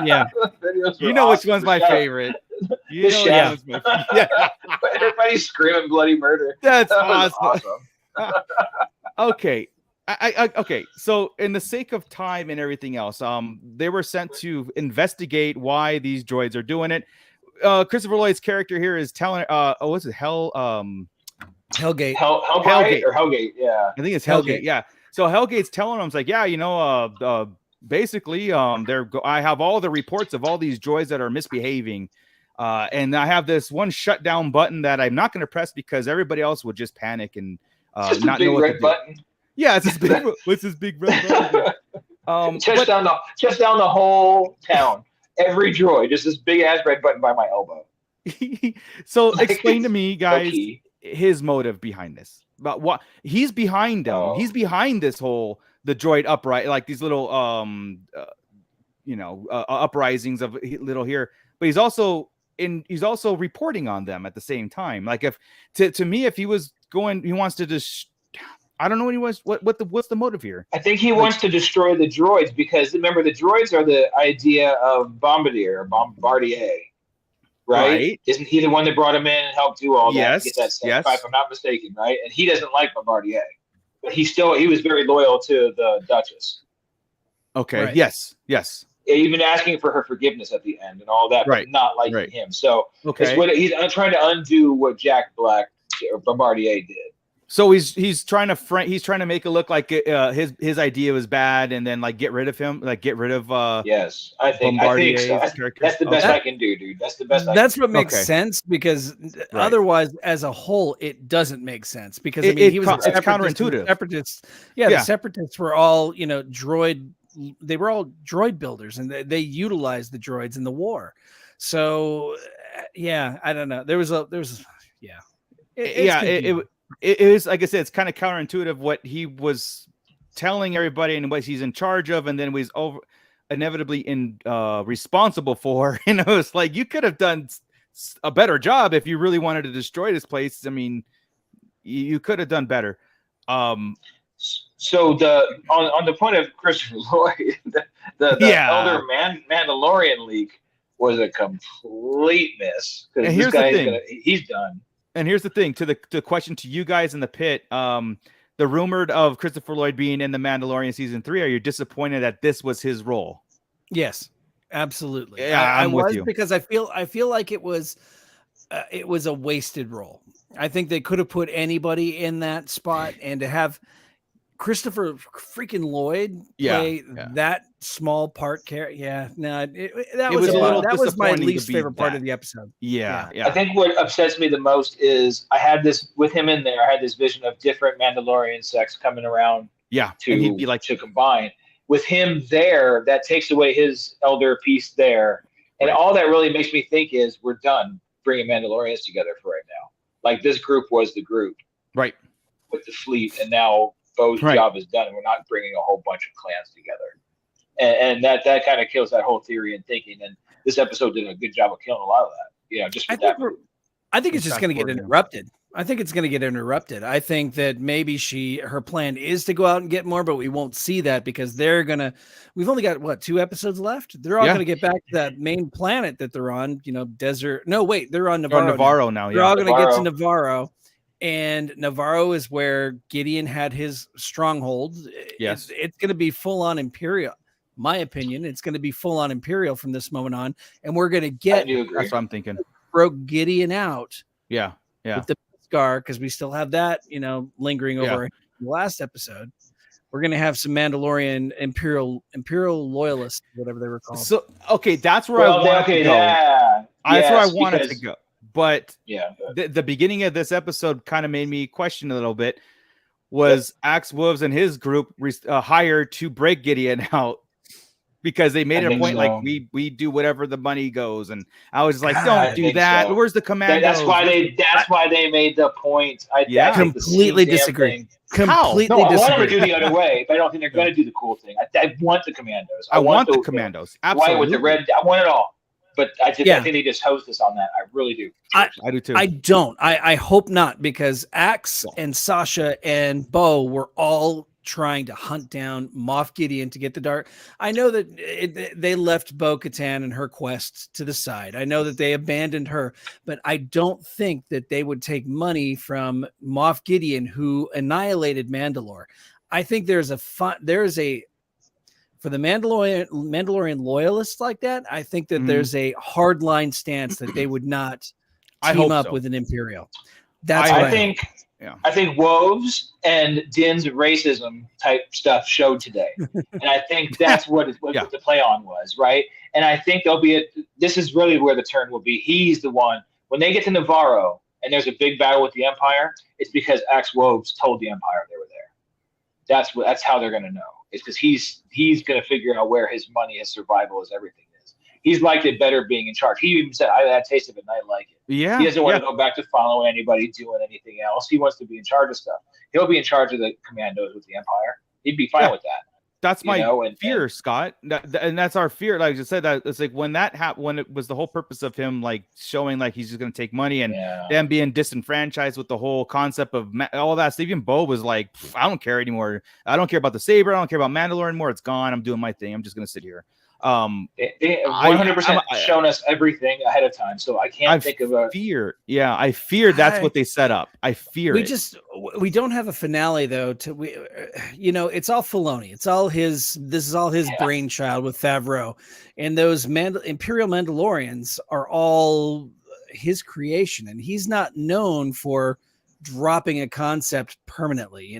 Yeah, the videos you know which one's my favorite. You know everybody's screaming bloody murder. That's awesome. Okay. Okay. So in the sake of time and everything else, they were sent to investigate why these droids are doing it. Christopher Lloyd's character here is telling what's it? Hellgate. Hellgate or Hellgate, yeah. I think it's Hellgate, yeah. So Hellgate's telling him, it's like, yeah, basically, I have all the reports of all these droids that are misbehaving. And I have this one shutdown button that I'm not going to press because everybody else would just panic and not know what to do. Button. Yeah, it's this big. What's this big red button? Just down the whole town. Every droid, just this big ass red button by my elbow. So explain to me, guys, his motive behind this. About what he's behind them. Oh. He's behind this whole the droid upright, like these little uprisings of little here. But he's also reporting on them at the same time. Like if to me, if he was going, he wants to just. I don't know what he was. What's the motive here? I think he wants to destroy the droids because remember the droids are the idea of Bombardier, right? Isn't he the one that brought him in and helped do all that? Yes. Get that stuff, if I'm not mistaken, right? And he doesn't like Bombardier, but he was very loyal to the Duchess. Okay. Right. Yes. Even asking for her forgiveness at the end and all that, but not liking him. So he's trying to undo what Jack Black or Bombardier did. So he's trying to make it look like his idea was bad, and then get rid of him, get rid of. Yes, I think so. That's the best I can do, dude. That's the best. That's what makes sense because otherwise, as a whole, it doesn't make sense because he was it's counterintuitive. Separatists, the separatists were all droid. They were all droid builders, and they utilized the droids in the war. So, I don't know. It is, like I said, it's kind of counterintuitive what he was telling everybody and what he's in charge of, and then was inevitably responsible for. It's like you could have done a better job if you really wanted to destroy this place. I mean, you could have done better. So on the point of Christopher Lloyd, the Elder Mandalorian leak was a complete miss because this guy he's done. And here's the thing, to the question to you guys in the pit, the rumored of Christopher Lloyd being in the Mandalorian season 3, are you disappointed that this was his role? Yes, absolutely. Yeah, I'm with you because I feel like it was a wasted role. I think they could have put anybody in that spot, and to have Christopher freaking Lloyd play that small part character. That was my least favorite part of the episode. Yeah. I think what upsets me the most is I had this with him in there. I had this vision of different Mandalorian sects coming around. Yeah. And he'd be to combine with him there. That takes away his elder piece there. And all that really makes me think is we're done bringing Mandalorians together for right now. Like this group was the group. Right. With the fleet. And now Bo's job is done, and we're not bringing a whole bunch of clans together, and that kind of kills that whole theory and thinking. And this episode did a good job of killing a lot of that. Just with I think it's just going to get interrupted. I think it's going to get interrupted. I think that maybe her plan is to go out and get more, but we won't see that because we've only got 2 episodes left. They're all going to get back to that main planet that they're on. Desert. No, wait, they're on Navarro. They're on Navarro now. They're all going to get to Navarro. And Navarro is where Gideon had his stronghold. Yes. It's going to be full on Imperial. My opinion, it's going to be full on Imperial from this moment on. And we're going to get, that's what I'm thinking, broke Gideon out. Yeah. With the scar, because we still have that, lingering over the last episode. We're going to have some Mandalorian Imperial loyalists, whatever they were called. So, okay, that's where I wanted to go. That's where I wanted to go. But the beginning of this episode kind of made me question a little bit. Was Axe Wolves and his group hired to break Gideon out? Because they made it a point like we do whatever the money goes, and I was like, don't do that. So. Where's the commando? That's why they made the point. I completely disagree. Completely disagree. I want them to do the other way, but I don't think they're going to do the cool thing. I want the commandos. I want the commandos. Absolutely, white with the red. I want it all. But I think they just hosed us on that. I really do. I do too. I don't. I hope not, because Axe and Sasha and Bo were all trying to hunt down Moff Gideon to get the dark. I know that they left Bo-Katan and her quest to the side. I know that they abandoned her, but I don't think that they would take money from Moff Gideon, who annihilated Mandalore. I think for the Mandalorian loyalists like that, I think that there's a hardline stance that they would not team up with an Imperial. That's what I think. Yeah. I think Woves and Din's racism type stuff showed today. And I think that's what the play on was, right? And I think this is really where the turn will be. He's the one, when they get to Navarro and there's a big battle with the Empire, it's because Axe Woves told the Empire they were there. That's how they're going to know. It's because he's going to figure out where his money, his survival, his everything is. He's liked it better being in charge. He even said, I had a taste of it and I like it. Yeah. He doesn't want to go back to following anybody doing anything else. He wants to be in charge of stuff. He'll be in charge of the commandos with the Empire. He'd be fine with that. That's my fear, Scott. And that's our fear. Like I said, that it's like when that happened, when it was the whole purpose of him like showing like he's just going to take money and them being disenfranchised with the whole concept of all that. So even Bo was like, I don't care anymore. I don't care about the saber. I don't care about Mandalore anymore. It's gone. I'm doing my thing. I'm just going to sit here. 100% shown us everything ahead of time, so I can't think of a fear. Yeah, I fear that's what they set up. I fear we don't have a finale though. It's all Filoni. It's all his. This is all his brainchild with Favreau, and those Imperial Mandalorians are all his creation, and he's not known for dropping a concept permanently.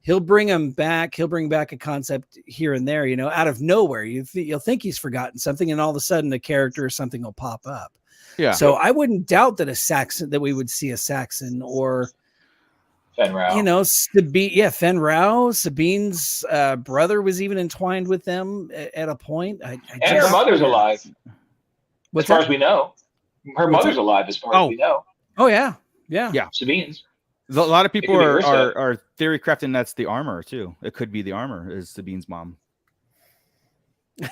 He'll bring him back. He'll bring back a concept here and there, out of nowhere. You'll think he's forgotten something, and all of a sudden a character or something will pop up. Yeah. So I wouldn't doubt that we would see a Saxon or Fen Rao. Fen Rao. Sabine's brother was even entwined with them at a point. Her mother's alive. As far as we know. Her mother's alive as far as we know. Oh, yeah. Sabine's. A lot of people are theory crafting that's the armor too. It could be the armor is Sabine's mom.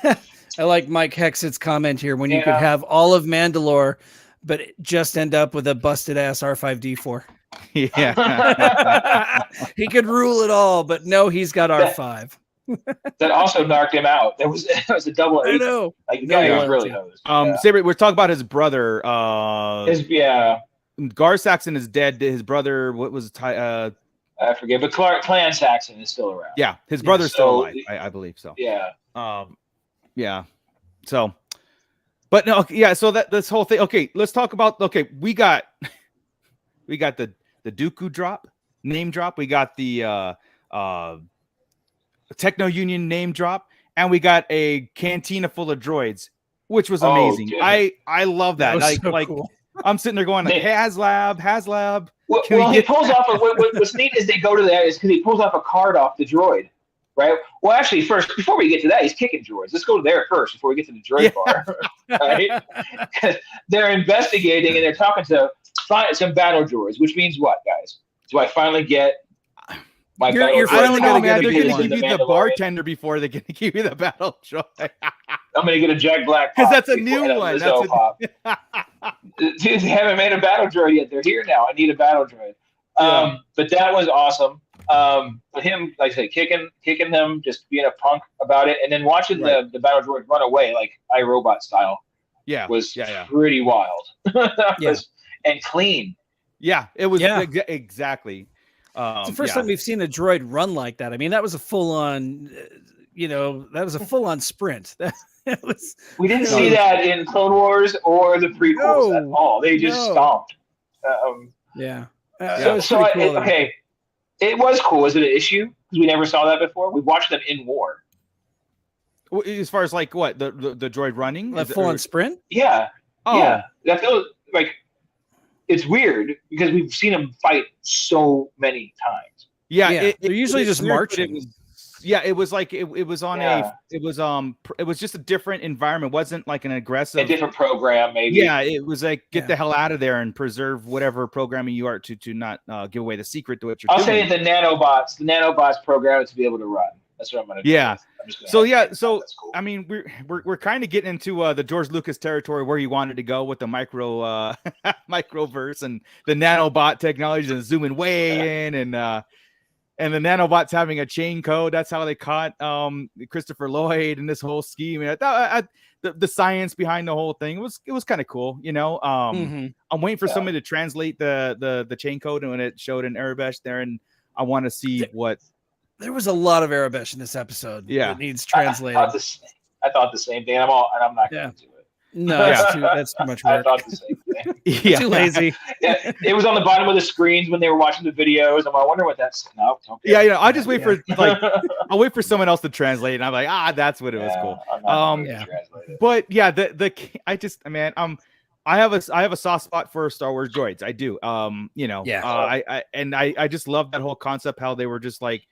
I like Mike Hexet's comment here. When you could have all of Mandalore, but just end up with a busted ass R5D4. Yeah, he could rule it all, but no, he's got R5. That also knocked him out. It was a double. I know. Like the guy was really hosed. Saber, we're talking about his brother. Gar Saxon is dead. His brother, what was I forget, but Clan Saxon is still around. Yeah, his brother's still alive. I believe so. Yeah. Yeah. So, but no. Yeah. So this whole thing. Okay, let's talk about. Okay, we got the Dooku name drop. We got the Techno Union name drop, and we got a cantina full of droids, which was amazing. I love that. That cool. I'm sitting there going, like, HasLab. Well, he pulls off. What's neat is they go to that is because he pulls off a card off the droid, right? Well, actually, first before we get to that, he's kicking droids. Let's go there first before we get to the droid bar, right? They're investigating and they're talking to some battle droids, which means what, guys? Do I finally get my battle droid? I don't know, man. They're going to give you the bartender before they're going to give you the battle droid. I'm going to get a Jag Black because that's a new one. Dude, they haven't made a battle droid yet. They're here now. I need a battle droid. But that was awesome. But him, like I say, kicking them, just being a punk about it, and then watching the battle droid run away like iRobot style. Yeah, was pretty wild. And clean. Yeah, it was Yeah. exactly. It's the first time we've seen a droid run like that. I mean, that was a full-on, sprint. We didn't see that in Clone Wars or the prequels at all. They just stomped. Yeah. Okay, it was cool. Was it an issue? Because we never saw that before. We watched them in war. As far as like what the droid running, a full-on sprint. Yeah. Oh. Yeah. That feels like it's weird because we've seen them fight so many times. Yeah. They're usually just marching. It was like it was on it was just a different environment. It wasn't like an aggressive, a different program, maybe. Yeah, it was like get the hell out of there and preserve whatever programming you are to not give away the secret to what you're doing. I'll say the nanobots program to be able to run. That's what I'm gonna do. Yeah. So cool. I mean we're kind of getting into the George Lucas territory where he wanted to go with the microverse and the nanobot technology and zooming way in and the nanobots having a chain code. That's how they caught Christopher Lloyd and this whole scheme. And I thought the science behind the whole thing was kind of cool, you know. I'm waiting for somebody to translate the chain code and when it showed in Arabic there, and I want to see what. There was a lot of Arabic in this episode. Yeah, that needs translated. I thought the same thing. I'm not going to do it. No, that's too much work. I thought the same thing. Yeah. Too lazy. Yeah, it was on the bottom of the screens when they were watching the videos. I wonder what that's. No, okay. Yeah, you know, I just wait for I'll wait for someone else to translate, and I'm like, that's what it was cool. But yeah, I have a soft spot for Star Wars droids. I do. I just love that whole concept, how they were just like,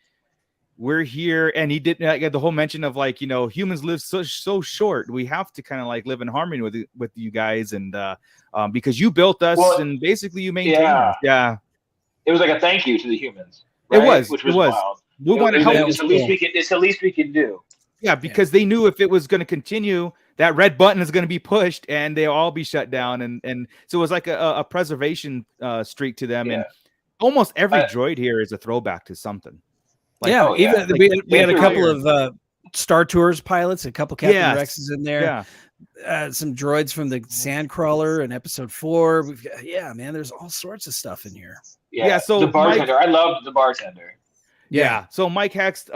we're here, and he did the whole mention of like, you know, humans live so short. We have to kind of like live in harmony with you guys, and because you built us, and basically you maintain us. Yeah, it was like a thank you to the humans. Right? Which was wild. We want to help. It's the least we can do. Yeah, because they knew if it was going to continue, that red button is going to be pushed, and they'll all be shut down, and so it was like a preservation streak to them, and almost every droid here is a throwback to something. Like, we had a couple of Star Tours pilots, a couple Captain Rexes in there. Yeah. Some droids from the Sandcrawler in Episode 4. There's all sorts of stuff in here. Yeah. So the bartender, I loved the bartender. Yeah. So Mike Hext,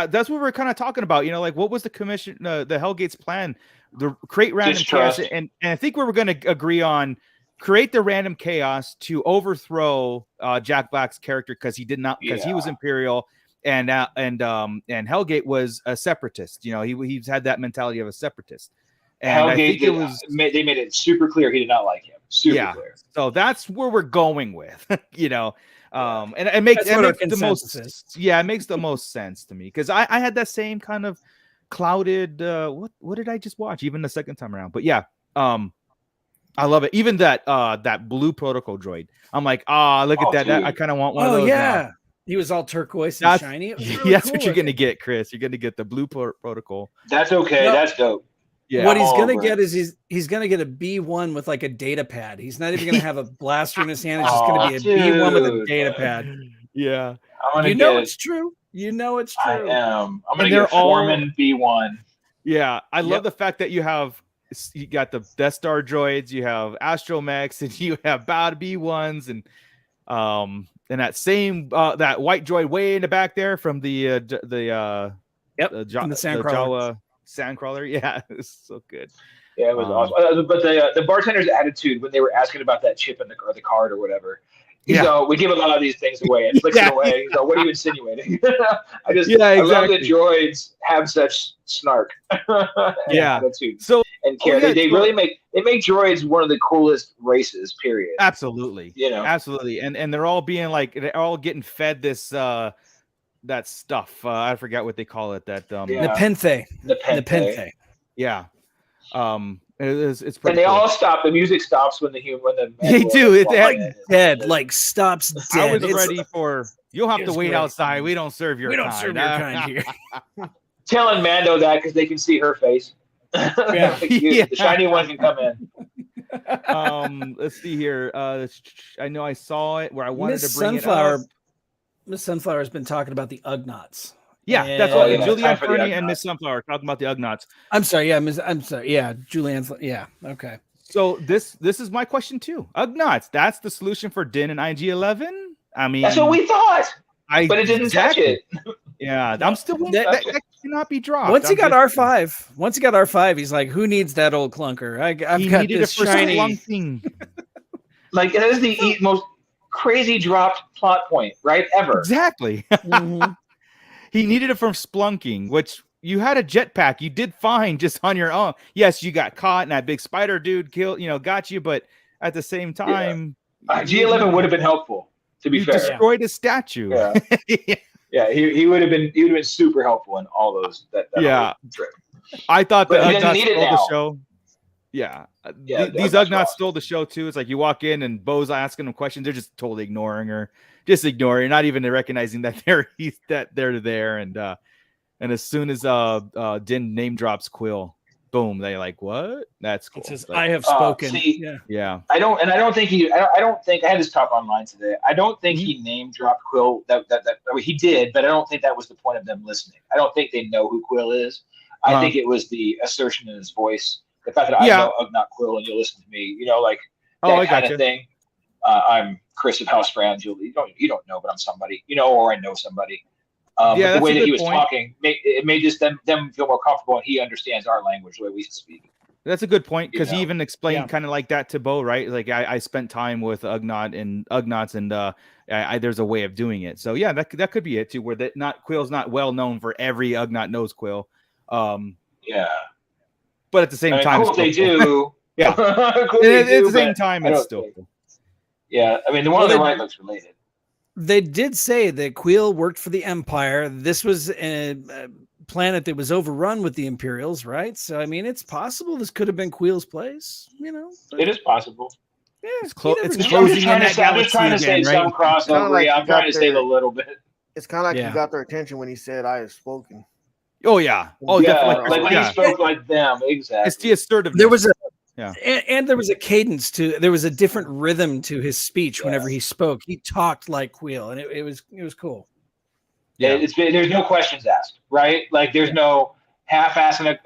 that's what we're kind of talking about. You know, like what was the commission, the Hellgate's plan? The create random chaos, and I think we were going to agree on create the random chaos to overthrow Jack Black's character because he was Imperial. And Hellgate was a separatist. You know, he's had that mentality of a separatist. And I think they made it super clear he did not like him. Super clear. So that's where we're going with, you know. And it makes the most sense to me, because I had that same kind of clouded. What did I just watch? Even the second time around, but I love it. Even that blue protocol droid. I'm like, look at that. I kind of want one of those. Now. He was all turquoise and shiny. Really that's what you're going to get, Chris. You're going to get the blue protocol. That's okay. That's dope. Yeah. What he's going to get is he's going to get a B1 with like a data pad. He's not even going to have a blaster in his hand. It's just going to be a B1 with a data pad. Yeah. It's true. You know it's true. I am. I'm going to get Foreman B1. Yeah. I love the fact that you got the Death Star droids, you have astromechs, and you have B1s, and that same that white droid way in the back there from the Jawa Sandcrawler. Yeah, it's so good. Yeah, it was awesome. But the bartender's attitude when they were asking about that chip in the card or whatever. So we give a lot of these things away and flicks it away. So what are you insinuating? I love that droids have such snark. Attitude. So and care. They really make droids one of the coolest races. Period. Absolutely. You know, absolutely. And they're all being like, they're all getting fed this that stuff. I forgot what they call it. That Nepenthe. The Nepenthe. Yeah. It's pretty. And they all stop. The music stops when the they do. It's like dead. Like stops dead. I was ready for. You'll have to wait outside. We don't serve your kind here. Telling Mando that because they can see her face. The shiny one can come in. Let's see here. I know I saw it where I wanted to bring it up. Miss Sunflower has been talking about the Ugnaughts. Yeah, that's what Julianne Fernie and Miss Sunflower talking about the Ugnaughts. I'm sorry. Yeah, Julianne's. Yeah, okay. So this is my question too. Ugnaughts, that's the solution for Din and IG-11. I mean, that's what we thought, but it didn't touch it. Yeah, I'm still that cannot be dropped. Once he got R5, he's like, who needs that old clunker? I've got this shiny. Like it is the most crazy dropped plot point, right? Ever. Exactly. Mm-hmm. He needed it from splunking, which you had a jetpack. You did fine just on your own. Yes, you got caught and that big spider dude got you, but at the same time, G11 would have been helpful. To be fair, destroyed his statue. Yeah. Yeah, he would have been super helpful in all those. That trip. I thought the Ugnaughts stole the show. Yeah, these Ugnaughts stole the show too. It's like you walk in and Bo's asking them questions. They're just totally ignoring her, not even recognizing that they're there. And as soon as Din name drops Quill, boom, they like, what? That's cool. It says, I have spoken. Yeah. I don't think I had this talk online today. I don't think he name dropped Quill. That he did, but I don't think that was the point of them listening. I don't think they know who Quill is. I think it was the assertion in his voice, the fact that I know Ugnaught Quill and you'll listen to me. Like that kind of thing. I'm Chris of House Brands. You don't know, but I'm somebody. Or I know somebody. But the way that he was talking, it made just them feel more comfortable, and he understands our language the way we speak. That's a good point, because he even explained kind of like that to Bo, right? Like I spent time with Ugnaughts, and there's a way of doing it. So yeah, that could be it too, where Quill's not well known for every Ugnaught knows Quill. But at the same time, cool they do. Yeah, cool at the same time, it's still cool. Yeah, I mean the one on the right looks related. They did say that Quill worked for the Empire. This was a planet that was overrun with the Imperials, right? So, I mean, it's possible this could have been Quill's place, It is possible. Yeah, it's closing in that galaxy. I'm just trying to say some crossover. Like I'm trying to save a little bit. It's kind of like you got their attention when he said, I have spoken. Oh, yeah. Oh, definitely. Like when he spoke like them. Exactly. It's the assertiveness. There was and there was a cadence there was a different rhythm to his speech whenever he spoke. He talked like Quill, and it was cool. Yeah, there's no questions asked, right? Like there's no half-assing,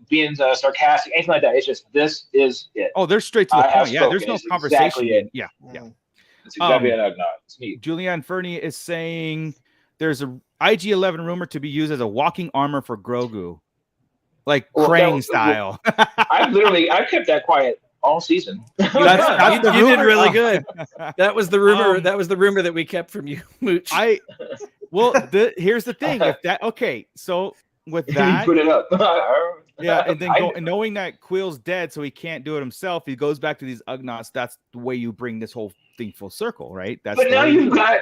being sarcastic, anything like that. It's just, this is it. Oh, they're straight to the point. Yeah, there's no conversation. Exactly Yeah. It's exactly an Ugnaught. It's neat. Julianne Fernie is saying there's a IG-11 rumor to be used as a walking armor for Grogu. Like Krang style. I've kept that quiet all season. You did really good. That was the rumor. That was the rumor that we kept from you, Mooch. Here's the thing. So with that, put it up. And then knowing that Quill's dead, so he can't do it himself. He goes back to these Ugnaughts. That's the way you bring this whole thing full circle, right? But now you've got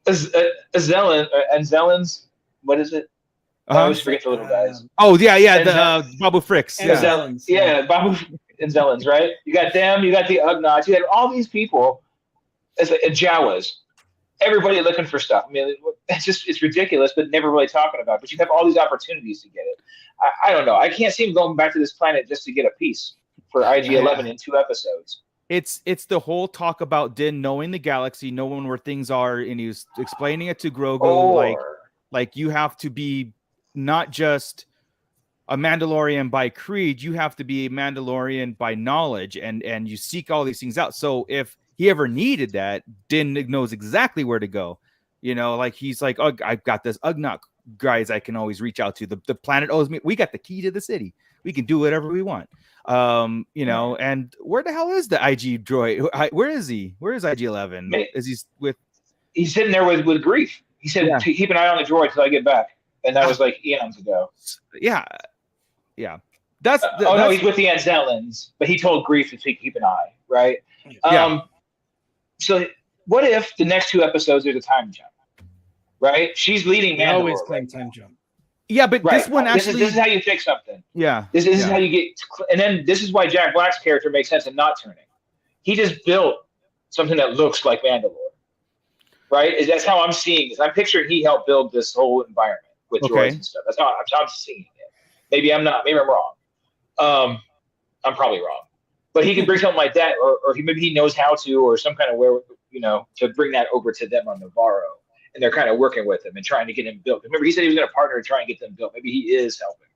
a Zelen and Zelen's. What is it? I always forget the little guys. Oh the Babu Fricks. Babu and Zelens, right? You got them. You got the Ugnaughts. You had all these people as Jawas. Everybody looking for stuff. I mean, it's ridiculous, but never really talking about it. But you have all these opportunities to get it. I don't know. I can't see him going back to this planet just to get a piece for IG-11 in 2 episodes. It's the whole talk about Din knowing the galaxy, knowing where things are, and he was explaining it to Grogu. Like you have to be not just a Mandalorian by creed, you have to be a Mandalorian by knowledge, and you seek all these things out. So if he ever needed that, Din knows exactly where to go. Like he's like, oh, I've got this Ugnaught guys I can always reach out to. The planet owes me. We got the key to the city. We can do whatever we want. And where the hell is the IG droid? Where is he? Where is IG-11? Is he with? He's sitting there with grief. He said, keep an eye on the droid till I get back. And that was like eons ago. Yeah. No, he's with the Anzelans, but he told Grief to keep an eye, right? So what if the next 2 episodes there's a time jump, right? She's leading Mandalore. Always claim time jump. Yeah, but this one actually... This is how you fix something. Yeah. This is how you get... And then this is why Jack Black's character makes sense in not turning. He just built something that looks like Mandalore, right? That's how I'm seeing this. I'm picturing he helped build this whole environment with droids and stuff. That's how I'm seeing it. Maybe I'm not. Maybe I'm wrong. I'm probably wrong. But he can bring something like that, or maybe he knows how to, or some kind of to bring that over to them on Navarro, and they're kind of working with him and trying to get him built. Remember, he said he was going to partner to try and get them built. Maybe he is helping.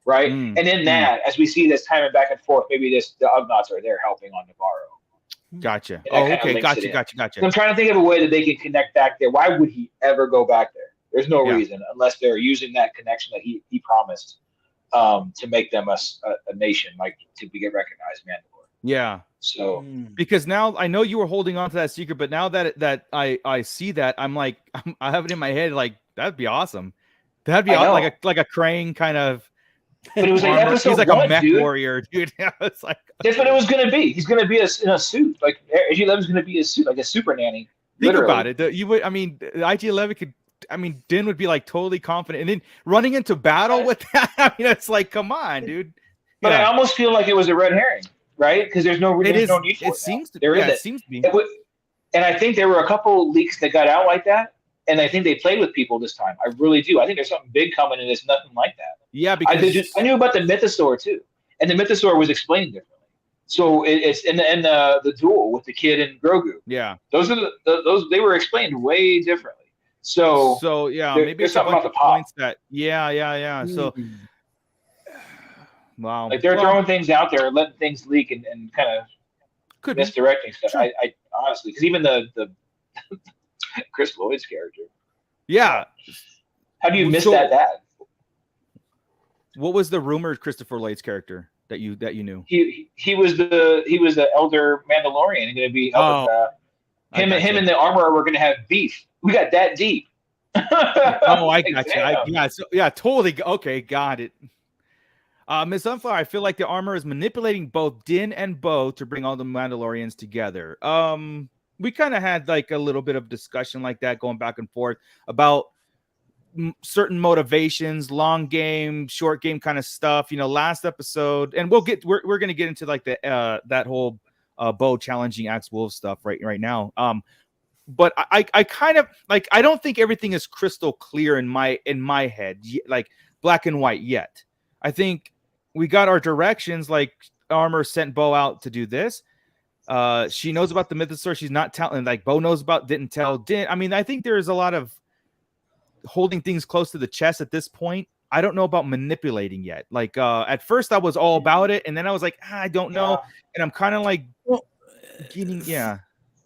right? And in that, as we see this timing back and forth, maybe the Ugnaughts are there helping on Navarro. Gotcha. Oh, okay. Gotcha. So I'm trying to think of a way that they can connect back there. Why would he ever go back there? There's no reason unless they're using that connection that he promised to make them a nation, like to get recognized, Mandalore. Yeah. So because now I know you were holding on to that secret, but now that I see that, I'm like I have it in my head like that'd be awesome. That'd be awesome, like a crane kind of. But it was like episode he's like one, a mech dude. Warrior, dude. It's like that's what it was going to be. He's going to be in a suit. Like IG-11's going to be a suit, like a super nanny. Think about it. IG-11 could. I mean, Din would be like totally confident, and then running into battle with that. I mean, it's like, come on, dude. But I almost feel like it was a red herring, right? Because there's no need for it. It seems to. It seems to be. And I think there were a couple leaks that got out like that, and I think they played with people this time. I really do. I think there's something big coming, and it's nothing like that. Yeah, because I knew about the Mythosaur too, and the Mythosaur was explained differently. So it's in the duel with the kid and Grogu. Yeah, those are those they were explained way differently. So yeah, maybe it's something about the points that yeah. So wow, like they're throwing things out there, letting things leak, and kind of misdirecting stuff. Sure. I honestly, because even the Chris Lloyd's character. Yeah, how do you miss that? What was the rumored Christopher Lloyd's character that you knew? He was the elder Mandalorian. He's going to be helping him and the armorer were going to have beef. We got that deep. Oh, I got you. Totally. Okay, got it. Miss Sunflower, I feel like the armor is manipulating both Din and Bo to bring all the Mandalorians together. We kind of had like a little bit of discussion like that going back and forth about certain motivations, long game, short game kind of stuff. You know, last episode, and we're going to get into like the that whole Bo challenging Axe Wolf stuff right now. But I kind of like, I don't think everything is crystal clear in my head, like black and white yet. I think we got our directions. Like Armor sent Bo out to do this. She knows about the Mythosaur. She's not telling. Like Bo knows about, didn't tell. Didn't. I mean, I think there is a lot of holding things close to the chest at this point. I don't know about manipulating yet. Like at first I was all about it, and then I was like, I don't know, and I'm kind of like,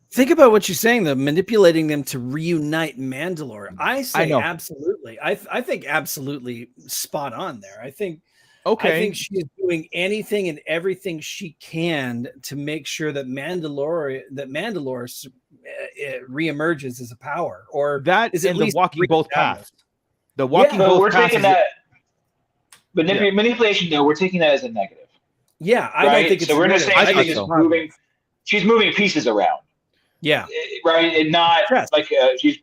Think about what you're saying, though, manipulating them to reunite Mandalore. I say absolutely. I think absolutely spot on there. I think she is doing anything and everything she can to make sure that Mandalore reemerges as a power, or that is at least the walking both paths. The walking both paths. Taking that manipulation. No, we're taking that as a negative. Yeah, I don't think it's. So we're just saying she's moving. She's moving pieces around. Yeah. Right. And not like she's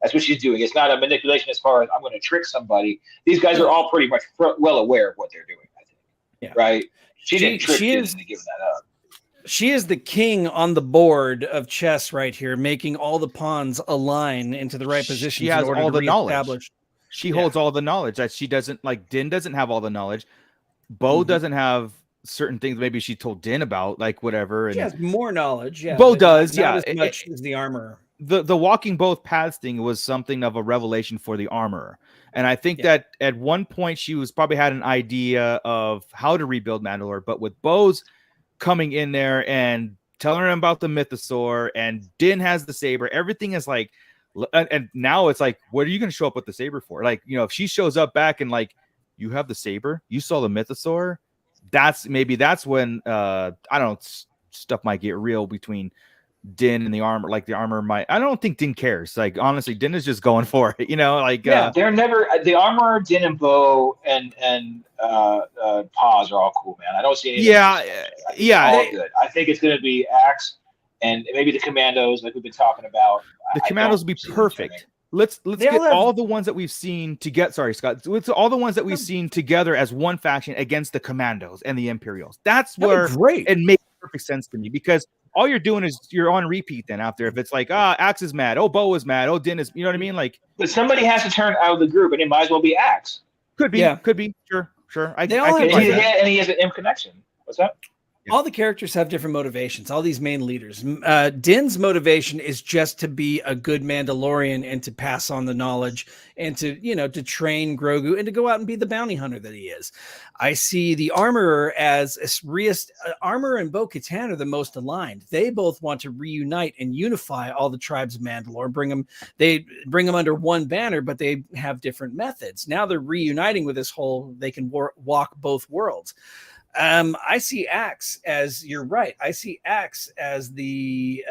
that's what she's doing. It's not a manipulation as far as I'm going to trick somebody. These guys are all pretty much well aware of what they're doing, I think. Yeah. Right. She didn't trick them into giving that up. She is the king on the board of chess right here, making all the pawns align into the right position. She has all the knowledge. She holds all the knowledge that she doesn't, like Din doesn't have all the knowledge. Bo doesn't have certain things maybe she told Din about, like whatever. And she has more knowledge. Yeah, Bo does. Not as much as the armorer. The walking both paths thing was something of a revelation for the armorer. And I think that at one point she was probably had an idea of how to rebuild Mandalore, but with Bo's coming in there and telling him about the Mythosaur, and Din has the saber, everything is like, and now it's like, what are you going to show up with the saber for? Like, you know, if she shows up back and like, you have the saber, you saw the Mythosaur, that's when I don't know, stuff might get real between Din and the armor. Like the armor might, I don't think Din cares. Like honestly, Din is just going for it, you know, like they're never the armor. Din and Bo and Paz are all cool, man. I don't see any all good. I think it's gonna be Axe and maybe the Commandos, like we've been talking about. The Commandos will be perfect. Let's get all the ones that we've seen to get. Sorry, Scott. Let's all the ones that we've seen together as one faction against the Commandos and the Imperials. That's where it makes perfect sense to me, because all you're doing is you're on repeat then after. If it's like, Axe is mad, Bo is mad, Din is, you know what I mean? Like, but somebody has to turn out of the group, and it might as well be Axe. Could be, could be. Sure. And he has an M connection. What's that? all the characters have different motivations. All these main leaders. Din's motivation is just to be a good Mandalorian and to pass on the knowledge and to, to train Grogu and to go out and be the bounty hunter that he is. I see the Armorer as Armorer and Bo-Katan are the most aligned. They both want to reunite and unify all the tribes of Mandalore, bring them under one banner, but they have different methods. Now they're reuniting with this whole, they can walk both worlds. I see Axe as, you're right. I see Axe as the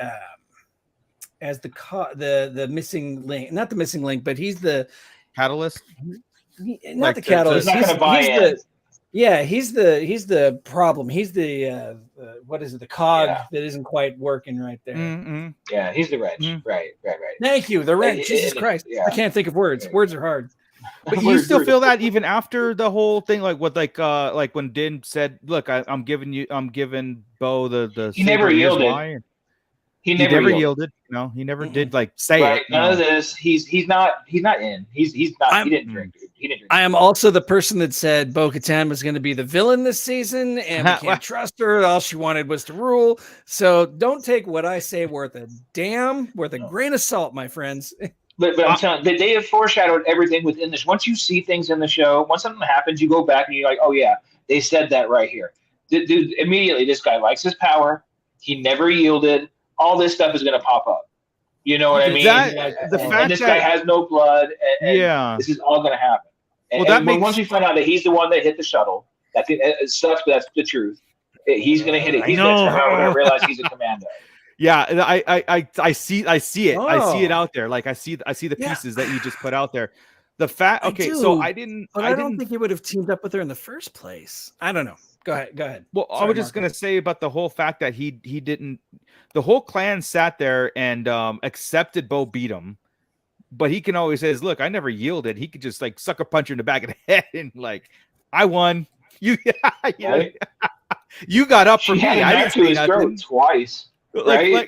missing link, not the missing link, but he's the catalyst. Not the catalyst. He's not gonna buy in. He's the problem. He's the what is it? The cog that isn't quite working right there. Mm-hmm. Yeah, he's the wrench. Mm-hmm. Right. Thank you. The wrench. Jesus Christ. Yeah. I can't think of words. Words are hard. But you still feel that even after the whole thing, like when Din said, "Look, I'm giving Bo the." He never yielded. He never yielded. No, he never did say it. None of this. He's not in. He's not. He didn't drink. He didn't drink. I am also the person that said Bo-Katan was going to be the villain this season, and we can't trust her. All she wanted was to rule. So don't take what I say worth a grain of salt, my friends. But I'm telling you, they have foreshadowed everything within this. Once you see things in the show, once something happens, you go back and you're like, oh yeah, they said that right here. Dude, immediately, this guy likes his power. He never yielded. All this stuff is going to pop up. You know what I mean? And this guy has no blood. And this is all going to happen. And once you find out that he's the one that hit the shuttle, it sucks, but that's the truth. He's going to hit it. He's going to turn around and realize he's a commando. Yeah, I see it. I see it out there. Like I see the pieces that you just put out there. The fact, so I don't think he would have teamed up with her in the first place. I don't know. Go ahead. Well, sorry, I was just gonna say about the whole fact that he didn't. The whole clan sat there and accepted Bo beat him, but he can always says, "Look, I never yielded." He could just sucker punch her in the back of the head and I won. You got up for me. I didn't say nothing twice. Hey,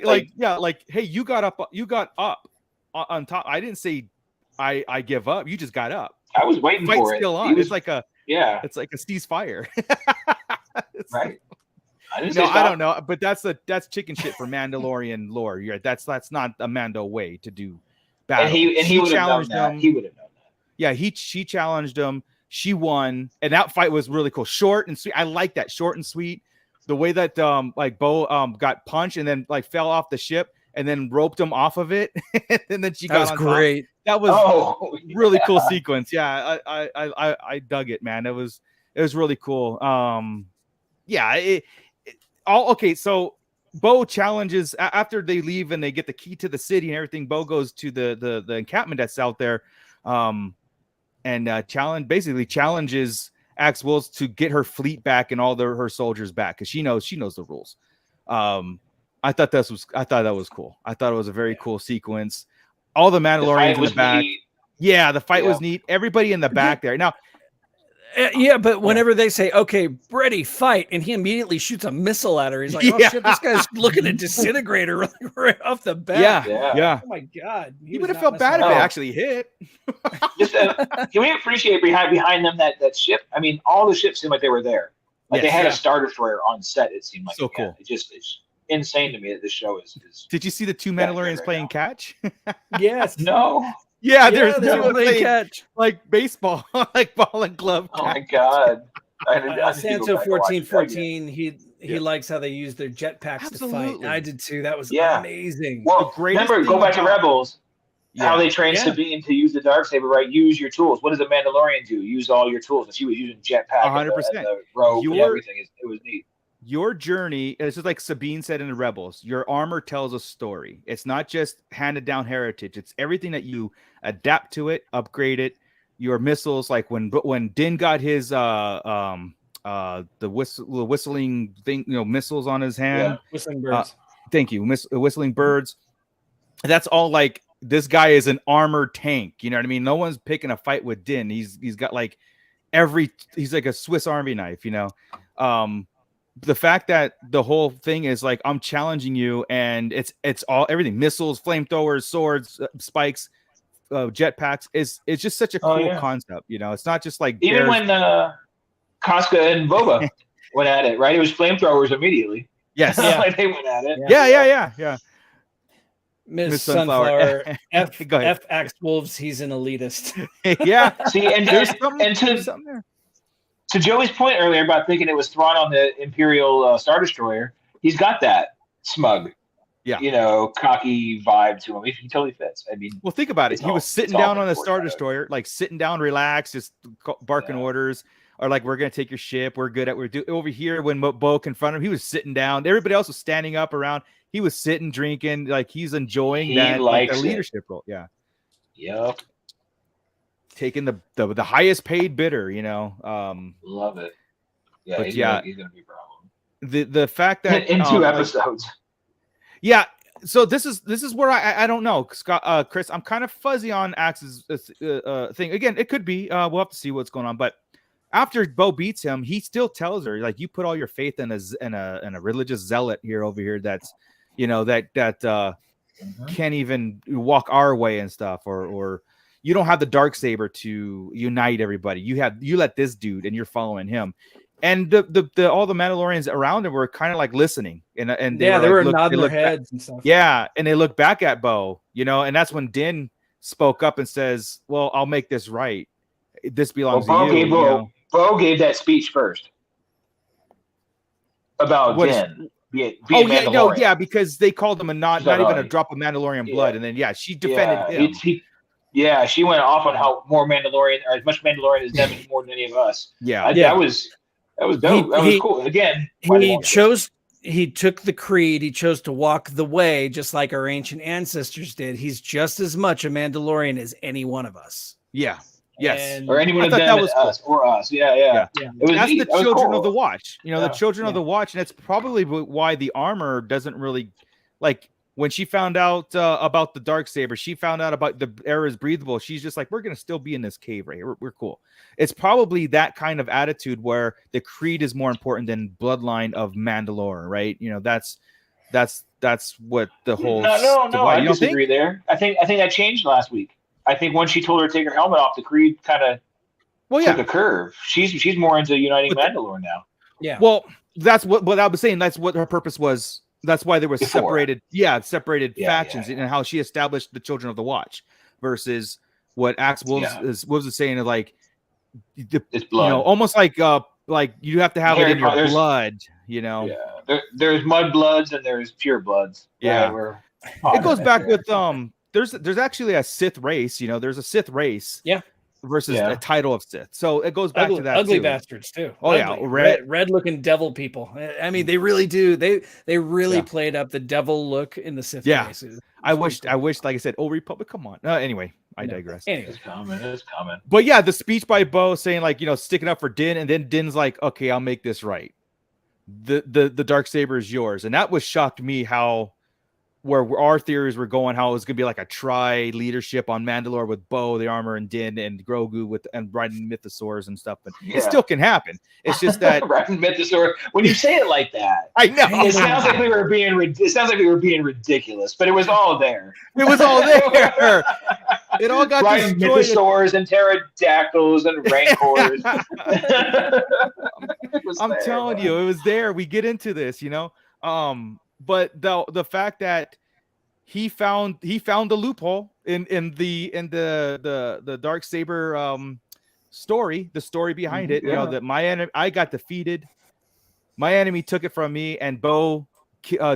you got up on top. I didn't say I give up. You just got up. I was waiting for it. Still on. It's like a ceasefire. Right. I don't know, but that's chicken shit for Mandalorian lore. Yeah, that's not a Mando way to do battle. And he would have known that. He would have known that. Yeah, she challenged him. She won, and that fight was really cool. Short and sweet. I like that. Short and sweet. The way that Bo got punched and then fell off the ship and then roped him off of it, and then she got on great. Top. That was really cool sequence. Yeah, I dug it, man. It was really cool. So Bo challenges after they leave and they get the key to the city and everything. Bo goes to the encampment that's out there, and challenges Axe Wills to get her fleet back and all her soldiers back because she knows the rules. I thought that was cool. I thought it was a very cool sequence. All the Mandalorians in the back. Neat. Yeah, the fight was neat. Everybody in the back there. Now, but whenever they say, "Okay, ready, fight," and he immediately shoots a missile at her, he's like, "Oh shit, this guy's looking to disintegrate her right off the bat." Yeah. Oh my god, he would have felt bad if it actually hit. Just can we appreciate behind them that ship? I mean, all the ships seemed like they were there. They had a Star Destroyer on set. It seemed like so cool. It's insane to me that this show is. Did you see the two Mandalorians playing catch? Yes. No. Yeah, they're playing catch like baseball, like ball and glove. Oh my god! Santo 1414. He likes how they use their jetpacks to fight. I did too. That was amazing. Well, remember, go back to Rebels. How they trained Sabine to use the Darksaber, right? Use your tools. What does a Mandalorian do? Use all your tools. And she was using jetpack, 100%, the rope, and everything. It was neat. Your journey, it's just like Sabine said in the Rebels, your armor tells a story. It's not just handed down heritage. It's everything that you adapt to it, upgrade it. Your missiles, like when Din got his the whistling thing, missiles on his hand. Whistling birds. Thank you. Whistling birds. That's all like this guy is an armored tank. You know what I mean? No one's picking a fight with Din. He's got he's like a Swiss Army knife, the fact that the whole thing is like, I'm challenging you and it's all everything, missiles, flamethrowers, swords, spikes, jetpacks it's just such a cool concept. It's not just like even when Casca and Boba went at it, right? It was flamethrowers immediately. Yes. Like they went at it. Yeah. Miss Sunflower. F Axe Wolves. He's an elitist. Yeah. See, and there's to something there. To Joey's point earlier about thinking it was Thrawn on the Imperial Star Destroyer, he's got that smug, cocky vibe to him. He totally fits. I mean, well, think about it. He was sitting down on a Star Destroyer, like sitting down, relaxed, just barking orders, or like, "We're gonna take your ship. We're good at over here." When Bo confronted him, he was sitting down. Everybody else was standing up around. He was sitting, drinking, like he's enjoying that the leadership role. Yeah. Yep. Taking the highest paid bidder, Love it. Yeah, but he's gonna be a problem. The fact that in 2 episodes. Yeah, so this is where I don't know, Scott, Chris. I'm kind of fuzzy on Axe's thing. Again, it could be. We'll have to see what's going on. But after Bo beats him, he still tells her, like, you put all your faith in a religious zealot over here that's that can't even walk our way and stuff, or you don't have the Darksaber to unite everybody. You let this dude, and you're following him. And the all the Mandalorians around him were kind of like listening, and they were nodding their heads and stuff. Yeah, and they look back at Bo, and that's when Din spoke up and says, "Well, I'll make this right. This belongs to you." Bo gave that speech first about Din. Because they called him not even a drop of Mandalorian blood, and then she defended him. She went off on how more Mandalorian, or as much Mandalorian as them, more than any of us. That was dope. That was cool. Again, he took the creed. He chose to walk the way, just like our ancient ancestors did. He's just as much a Mandalorian as any one of us. Yeah. Yes. Or anyone of them, that was us, or us. Yeah. That's the children of the Watch. The children of the Watch, and it's probably why the armor doesn't really, like, when she found out about the Darksaber, she found out about the air is breathable. She's just like, we're going to still be in this cave right here. We're cool. It's probably that kind of attitude where the creed is more important than bloodline of Mandalore, right? That's what the whole. No, I disagree there. I think that changed last week. I think once she told her to take her helmet off, the creed kind of took a curve. She's more into uniting Mandalore now. Yeah. Well, that's what I was saying. That's what her purpose was. That's why there was separated factions, and how she established the Children of the Watch versus what Axe Wolves was saying of like, it's blood. Almost like you have to have it in your blood. Yeah. There's mud bloods and there's pure bloods. Yeah, it goes back with There's actually a Sith race. There's a Sith race. Yeah. Versus a title of Sith. So it goes back to that ugly too. Bastards too. Oh ugly. Red looking devil people. I mean, they really do. They really played up the devil look in the Sith races. I wish, like I said, Old Republic. Come on. Anyway, I digress. It's coming. But yeah, the speech by Bo saying like, sticking up for Din, and then Din's like, okay, I'll make this right. The Darksaber is yours, and that was shocked me where our theories were going, how it was going to be like a tri-leadership on Mandalore with Bo, the armor, and Din, and Grogu and riding mythosaurs and stuff. But it still can happen. It's just that riding mythosaur. When you say it like that, I know it sounds like we were being ridiculous, but it was all there. It was all there. It all got riding mythosaurs and pterodactyls and rancors. I'm telling you, it was there. We get into this, But the fact that he found the loophole in the Darksaber story, the story behind it, that my enemy, I got defeated, my enemy took it from me, and Bo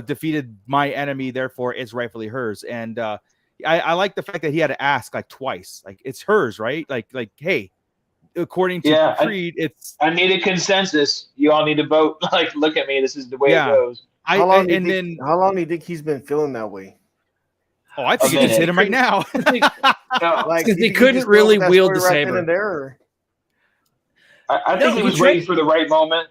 defeated my enemy, therefore it's rightfully hers. And I like the fact that he had to ask like twice, like it's hers, right? Like hey, according to creed, I need a consensus. You all need to vote. Like, look at me. This is the way it goes. How long do you think he's been feeling that way? Oh, I think he just hit him right now. Because he couldn't really wield the saber. I think he was waiting for the right moment.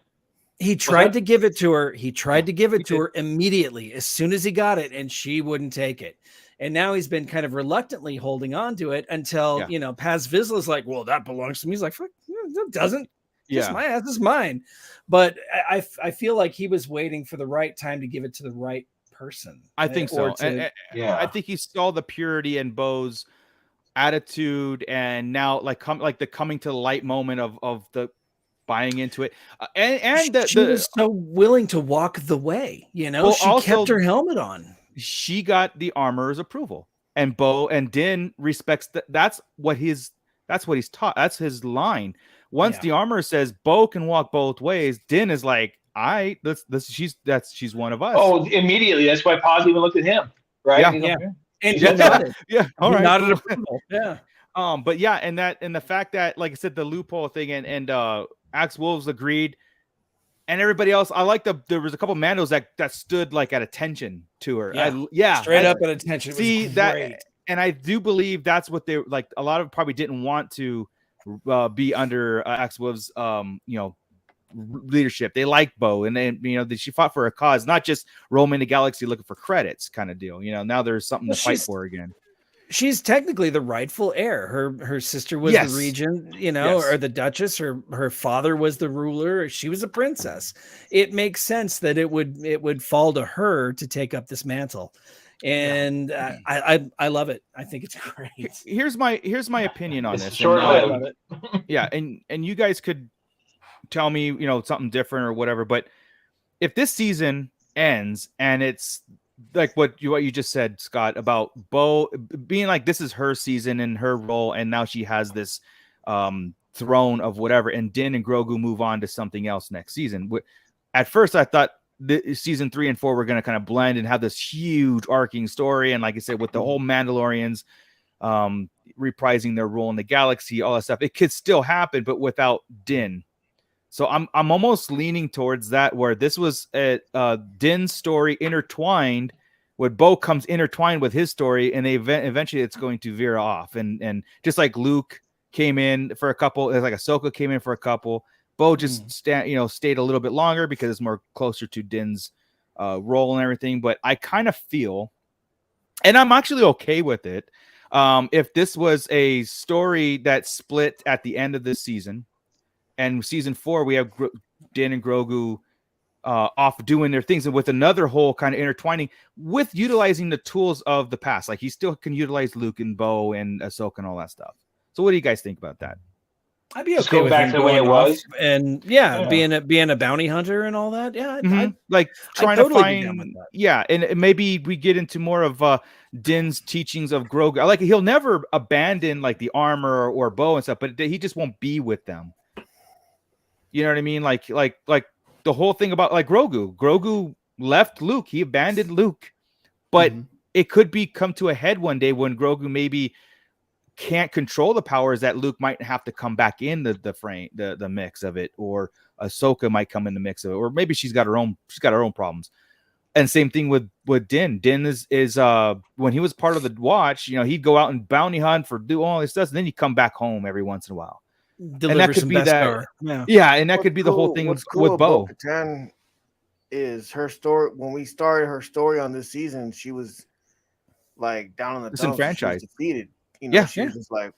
He tried to give it to her. He tried to give it to her immediately as soon as he got it, and she wouldn't take it. And now he's been kind of reluctantly holding on to it until, Paz Vizsla's like, well, that belongs to me. He's like, fuck, that doesn't. It's my ass, is mine. But I feel like he was waiting for the right time to give it to the right person. I think so. I think he saw the purity in Bo's attitude, and now like the coming to the light moment of the buying into it, and she was so willing to walk the way. You know, she kept her helmet on. She got the armorer's approval, and Bo and Din respects that. That's what he's taught. That's his line. Once the armorer says Bo can walk both ways, Din is like, she's one of us. Oh, immediately. That's why Paz even looked at him, right? Yeah. And he nodded. Yeah. All right. Nodded approval. Yeah. But yeah, and the fact that, like I said, the loophole thing and Axe Wolves agreed, and everybody else, I like there was a couple Mandos that stood like at attention to her. Straight up at attention. See that, and I do believe that's what they like. A lot of probably didn't want to be under Axe Wolves, leadership. They like Bo, and then she fought for a cause, not just roaming the galaxy looking for credits kind of deal. Now there's something to fight for again. She's technically the rightful heir. Her sister was the regent, or the duchess. Her father was the ruler. She was a princess. It makes sense that it would fall to her to take up this mantle. And I love it. I think it's great. Here's my opinion on this. Short-lived. Yeah, and you guys could tell me, something different or whatever. But if this season ends and it's like what you just said, Scott, about Bo being like this is her season and her role, and now she has this throne of whatever, and Din and Grogu move on to something else next season. At first, I thought season 3 and 4 were going to kind of blend and have this huge arcing story, and like I said, with the whole Mandalorians reprising their role in the galaxy, all that stuff, it could still happen, but without Din. So I'm almost leaning towards that, where this was a Din's story intertwined, where Bo comes intertwined with his story, and eventually it's going to veer off. And just like Luke came in for a couple, like Ahsoka came in for a couple, Bo just stayed a little bit longer because it's more closer to Din's role and everything. But I kind of feel, and I'm actually okay with it, if this was a story that split at the end of this season. And season 4, we have Din and Grogu off doing their things, and with another whole kind of intertwining with utilizing the tools of the past. Like he still can utilize Luke and Bo and Ahsoka and all that stuff. So what do you guys think about that? I'd be okay with back to the way it was, and being a bounty hunter and all that. Yeah, like trying to find. Yeah, and maybe we get into more of Din's teachings of Grogu. Like he'll never abandon like the armor or Bo and stuff, but he just won't be with them. You know what I mean? Like the whole thing about like Grogu left Luke. He abandoned Luke, but it could come to a head one day when Grogu maybe can't control the powers that Luke might have to come back in the frame, the mix of it, or Ahsoka might come in the mix of it, or maybe she's got her own problems. And same thing with Din. Din is when he was part of the Watch, he'd go out and bounty hunt do all this stuff, and then he'd come back home every once in a while. And that could be that, and that could be the whole thing with Bo. Katan is her story. When we started her story on this season, she was like down in the disenfranchised, defeated. She was just like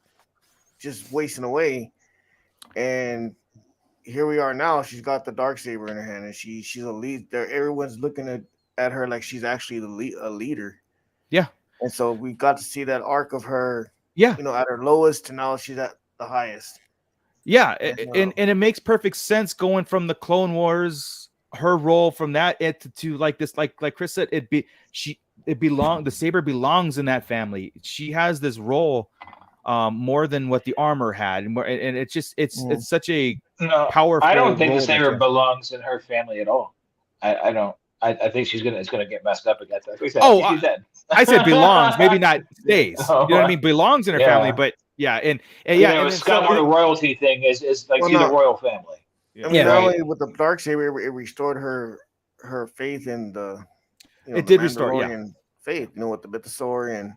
just wasting away. And here we are now. She's got the Darksaber in her hand, and she's a lead. Everyone's looking at her like she's actually a leader. Yeah. And so we got to see that arc of her. Yeah. At her lowest to now she's at the highest. Yeah, and it makes perfect sense going from the Clone Wars, her role from that to like this, like Chris said, the saber belongs in that family. She has this role more than what the armor had, and it's just it's such a powerful. I don't think the saber belongs in her family at all. I don't. I think it's gonna get messed up again. Like we said, I said belongs, maybe not stays. You know what I mean? Belongs in her family, but. Yeah, and it's kind of the royalty thing is like she's a royal family. I mean, not only with the Darksaber, it restored her faith in the. It did restore faith, with the Mythosaur,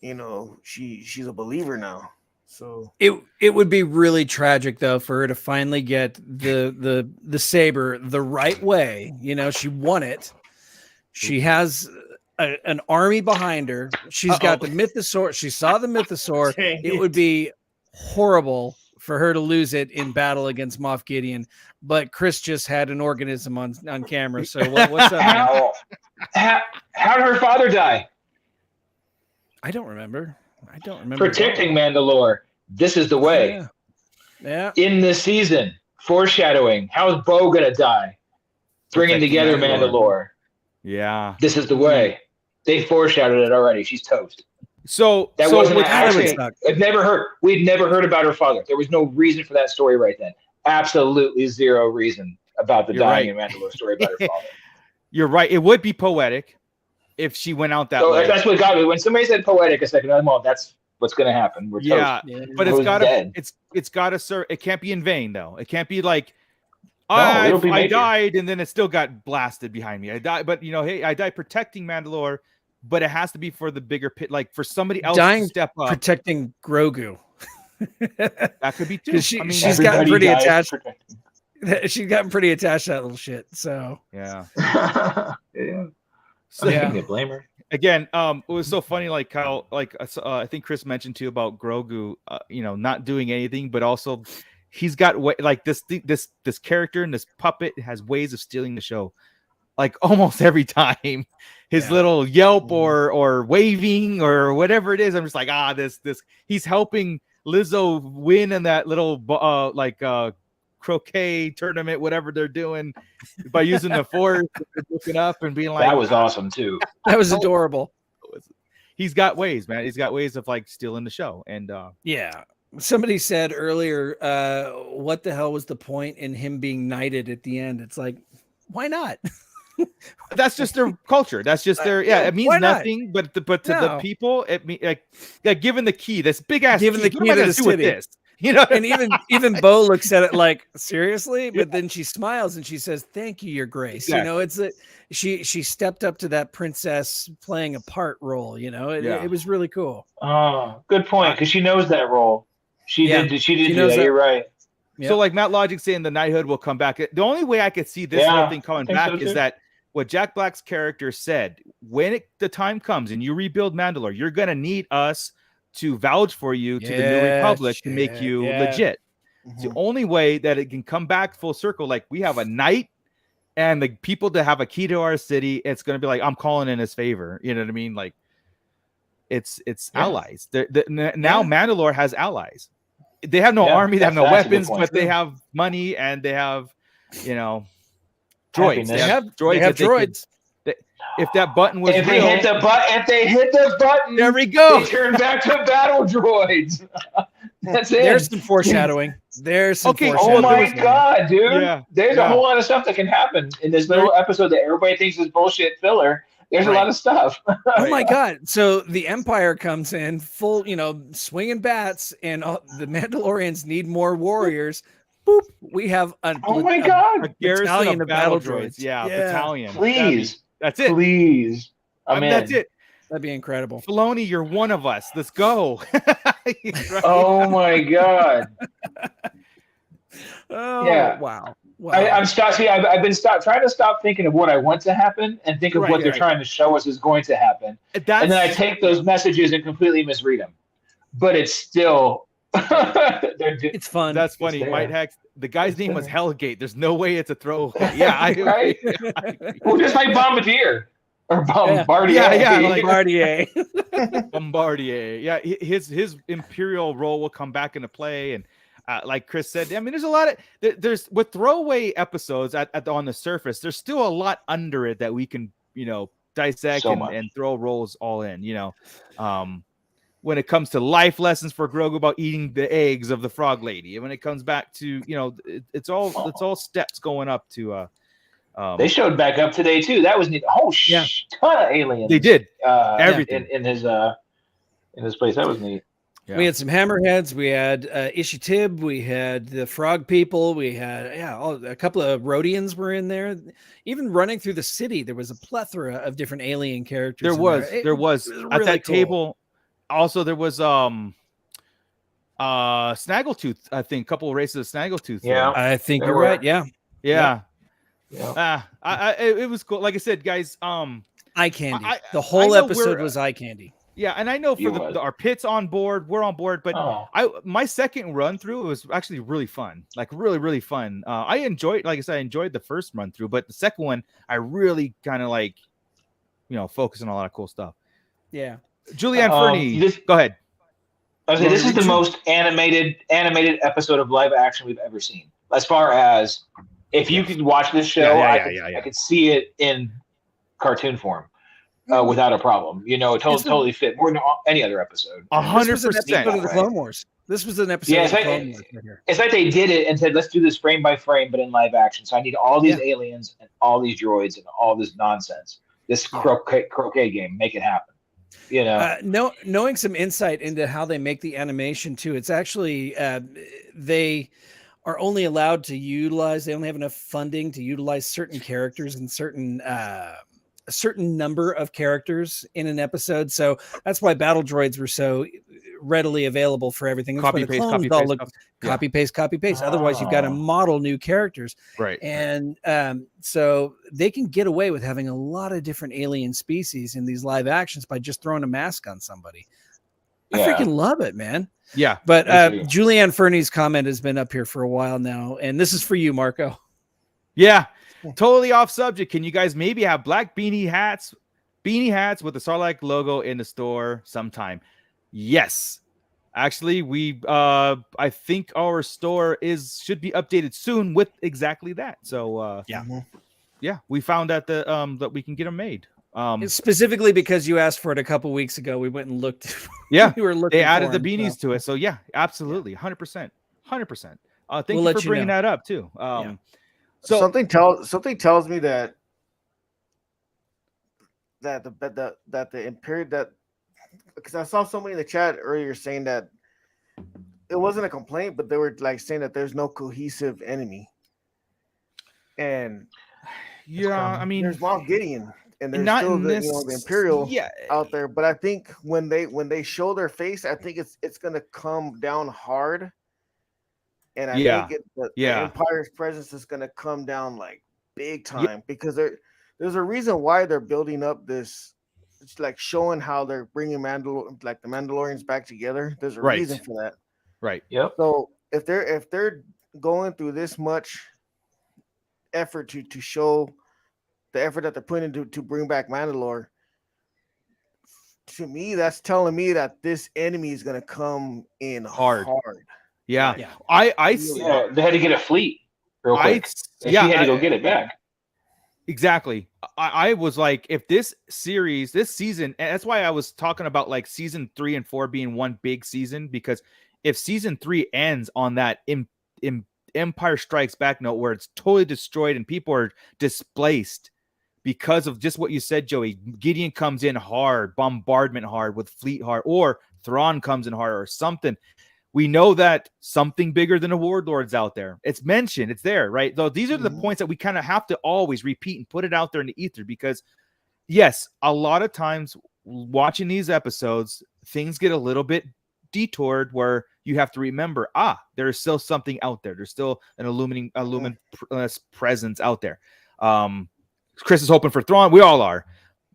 and she's a believer now. So it would be really tragic though for her to finally get the saber the right way. She won it. She has an army behind her. She's got the Mythosaur. She saw the Mythosaur. It would be horrible for her to lose it in battle against Moff Gideon. But Chris just had an organism on camera. So what's up? How did her father die? I don't remember. Protecting Mandalore. This is the way. Yeah. In this season, Foreshadowing. How is Bo gonna die? Bringing together Mandalore. Yeah. This is the way. They foreshadowed it already. She's toast. So that so wasn't with actually. We'd never heard about her father. There was no reason for that story right then. Absolutely zero reason about the dying in Mandalore story about her father. You're right. It would be poetic if she went out that way. That's what got me. When somebody said poetic a second, I'm all, that's what's going to happen. We're toast. But it's got to serve. It can't be in vain though. It can't be like I died and then it still got blasted behind me. I died, but hey, I died protecting Mandalore. But it has to be for the bigger pit, like for somebody else to step up. Protecting Grogu. That could be too. She's gotten pretty attached. She's gotten pretty attached to that little shit. So yeah. So you can blame her. Again, it was so funny, like Kyle, like I think Chris mentioned too about Grogu, not doing anything, but also he's got like this character and this puppet has ways of stealing the show. Like almost every time, his little yelp or waving or whatever it is, I'm just like, this he's helping Lizzo win in that little croquet tournament, whatever they're doing, by using the force, looking up and being like, that was awesome too. That was adorable. He's got ways, man. He's got ways of like stealing the show, and somebody said earlier, what the hell was the point in him being knighted at the end? It's like, why not? That's just their culture. That's just their it means nothing, but to the people, it mean like given the key, this big ass given the key to the city. And even Bo looks at it like, seriously, but then she smiles and she says, "Thank you, Your Grace." Exactly. It's she stepped up to that princess playing a part role. It was really cool. Oh, good point, because she knows that role. She did do that. You're right. Yep. So like Matt Logic saying the knighthood will come back. The only way I could see this whole thing coming back is that what Jack Black's character said, when the time comes and you rebuild Mandalore, you're going to need us to vouch for you to the New Republic to make you legit. It's the only way that it can come back full circle. Like we have a knight and the people to have a key to our city. It's going to be like, I'm calling in his favor. You know what I mean? Like it's allies. Now Mandalore has allies. They have no army, they have no weapons, but they have money and they have, droids. They have droids. If that button was if they hit the button, there we go. They turn back to battle droids. That's it. There's some foreshadowing. Oh my god, dude! Yeah. There's a whole lot of stuff that can happen in this little episode that everybody thinks is bullshit filler. There's a lot of stuff. Oh my god! So the Empire comes in full, swinging bats, and the Mandalorians need more warriors. Boop! We have a battalion of battle droids. Yeah, battalion. Please, that's it. Please, that's it. That'd be incredible. Filoni, you're one of us. Let's go. Oh my god. Wow. I've been trying to stop thinking of what I want to happen and think of what they're trying to show us is going to happen. And then I take those messages and completely misread them. But it's still it's fun. That's funny. White Hex. The guy's name was Hellgate. There's no way it's a throwaway. Yeah, right. Well, just like Bombardier or Bombardier. Bombardier. Bombardier. Yeah, his Imperial role will come back into play, and like Chris said, I mean, there's a lot of there's with throwaway episodes on the surface. There's still a lot under it that we can dissect and throw roles all in. When it comes to life lessons for Grogu about eating the eggs of the frog lady, and when it comes back to it's all steps going up to. They showed back up today too. That was neat. Ton of aliens. They did everything in his place. That was neat. Yeah. We had some hammerheads. We had Ishitib. We had the frog people. We had a couple of Rhodians were in there. Even running through the city, there was a plethora of different alien characters. There was really at that cool table. Also, there was Snaggletooth. I think a couple of races of Snaggletooth. Yeah, I think you're right. Yeah. It was cool. Like I said, guys. Eye candy. The whole episode was eye candy. Yeah, and I know for our pits on board, we're on board. But my second run through was actually really fun. Like really, really fun. I enjoyed, like I said, I enjoyed the first run through, but the second one, I really kind of like, focus on a lot of cool stuff. Yeah. Julianne Fernie, go ahead. I was saying, this is the most animated episode of live action we've ever seen. as far as if you could watch this show, I could see it in cartoon form without a problem. You know, it totally fit more than any other episode. 100%. Of the Clone Wars. This was an episode of the Clone Wars right here. It's like they did it and said, let's do this frame by frame, but in live action. So I need all these aliens and all these droids and all this nonsense. This croquet game, make it happen. You know, knowing some insight into how they make the animation too. It's actually they are only allowed to utilize. They only have enough funding to utilize certain characters and a certain number of characters in an episode. So that's why battle droids were so readily available for everything. Copy paste. Otherwise, you've got to model new characters, right? And so they can get away with having a lot of different alien species in these live actions by just throwing a mask on somebody. I freaking love it, man. Yeah. But Julianne Fernie's comment has been up here for a while now, and this is for you, Marco. Yeah. Totally off subject. Can you guys maybe have black beanie hats with the Sarlacc logo in the store sometime? Yes. Actually, I think our store should be updated soon with exactly that. So we found out that we can get them made. Specifically because you asked for it a couple weeks ago, we went and looked. Yeah, we were looking. They added the beanies to it, so yeah, absolutely, 100%. Thank you for bringing that up too. So something tells me that the Imperial, because I saw somebody in the chat earlier saying that it wasn't a complaint, but they were like saying that there's no cohesive enemy. And I mean, there's Moff Gideon, and there's still the Imperial out there. But I think when they show their face, I think it's gonna come down hard. And I think the Empire's presence is gonna come down like big time because there's a reason why they're building up this. It's like showing how they're bringing the Mandalorians back together. There's a reason for that. Right. Yep. So if they're going through this much effort to show the effort that they're putting into to bring back Mandalore, to me, that's telling me that this enemy is going to come in hard. Yeah. I see. Yeah, they had to get a fleet real quick. She had to go get it back. Exactly. I was like, if this season, and that's why I was talking about like season 3 and 4 being one big season, because if season 3 ends on that Empire Strikes Back note where it's totally destroyed and people are displaced because of just what you said, Joey, Gideon comes in hard, bombardment hard with fleet hard, or Thrawn comes in hard or something. We know that something bigger than a warlord's out there. It's mentioned. It's there, right? Though these are the points that we kind of have to always repeat and put it out there in the ether because, yes, a lot of times watching these episodes, things get a little bit detoured where you have to remember, there is still something out there. There's still an illumined presence out there. Chris is hoping for Thrawn. We all are.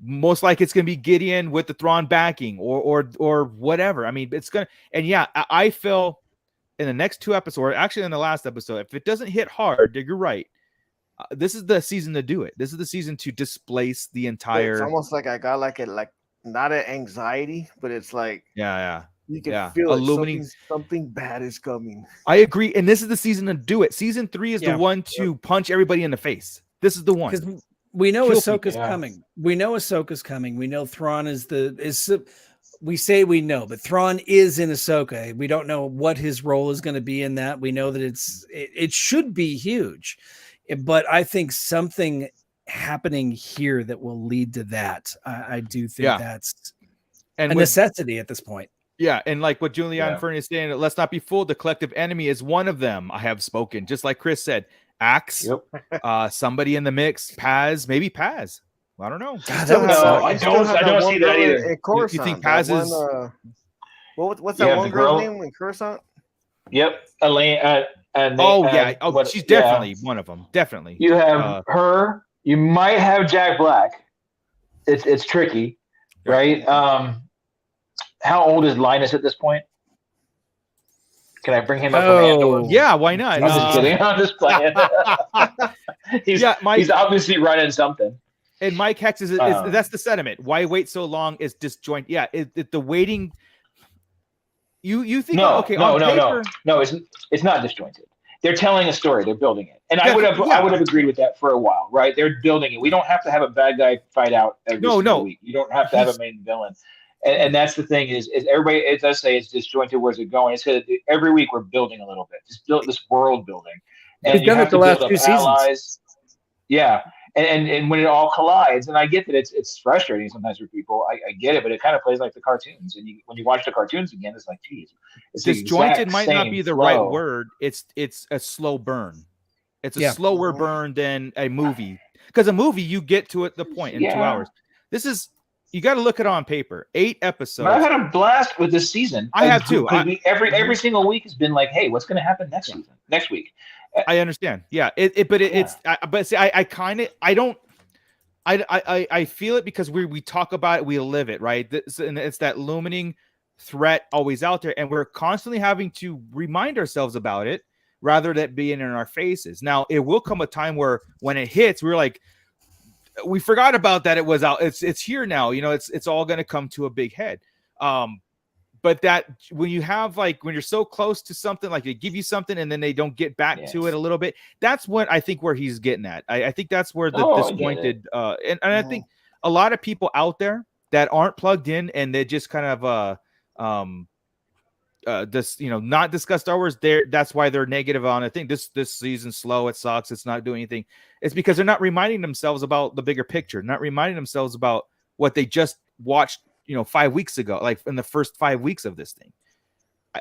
Most likely it's going to be Gideon with the Thrawn backing or whatever. I mean, it's going to, and yeah, I feel in the next 2 episodes, or actually in the last episode, if it doesn't hit hard, you're right. This is the season to do it. This is the season to displace the entire. It's almost like I got like not an anxiety, but it's like, you can feel something bad is coming. I agree. And this is the season to do it. Season 3 is the one to punch everybody in the face. This is the one. We know Ahsoka's coming. We know Ahsoka's coming. We know Thrawn we say we know, but Thrawn is in Ahsoka. We don't know what his role is going to be in that. We know that it should be huge, but I think something happening here that will lead to that. I do think that's a necessity at this point. Yeah, and like what Julianne Fernie is saying, let's not be fooled. The collective enemy is one of them. I have spoken, just like Chris said. Axe, somebody in the mix, maybe Paz. I don't know. God, I don't see that either. You think Paz is? What's that one girl's name in Coruscant? Yep, Elaine. She's definitely one of them. Definitely. You have her. You might have Jack Black. It's tricky, right? How old is Linus at this point? Can I bring him up from Andor? Yeah, why not? I'm just kidding. I'm just playing. He's obviously running something. And Mike Hex is that's the sentiment. Why wait so long is disjoint. Yeah, the waiting. You think no, it's not disjointed. they're telling a story. They're building it, and I would have agreed with that for a while, right? They're building it. We don't have to have a bad guy fight out every single week. You don't have to have a main villain, and that's the thing is everybody. It does say it's disjointed. Where's it going? It's every week we're building a little bit. Just build this world building, and you have to build up allies. Yeah. And when it all collides, and I get that it's frustrating sometimes for people. I get it, but it kind of plays like the cartoons. And when you watch the cartoons again, it's like, geez, it's disjointed might not be the right word. It's a slow burn. It's a slower burn than a movie, because a movie you get to it the point in 2 hours. This is, you got to look at it on paper. 8 episodes. But I've had a blast with this season. I have too. Every single week has been like, hey, what's going to happen next season? Next week. I understand. Yeah. But see, I feel it because we talk about it, we live it, right? And it's that looming threat always out there, and we're constantly having to remind ourselves about it rather than being in our faces. Now, it will come a time where when it hits, we're like, we forgot about that. It was out. It's here now. It's all going to come to a big head. But that when you have when you're so close to something, like they give you something and then they don't get back to it a little bit, that's what I think where he's getting at. I think that's where the disjointed and I think a lot of people out there that aren't plugged in and they just kind of not discuss Star Wars, that's why they're negative on it. I think this season's slow, it sucks, it's not doing anything. It's because they're not reminding themselves about the bigger picture, not reminding themselves about what they just watched 5 weeks ago, like in the first 5 weeks of this thing.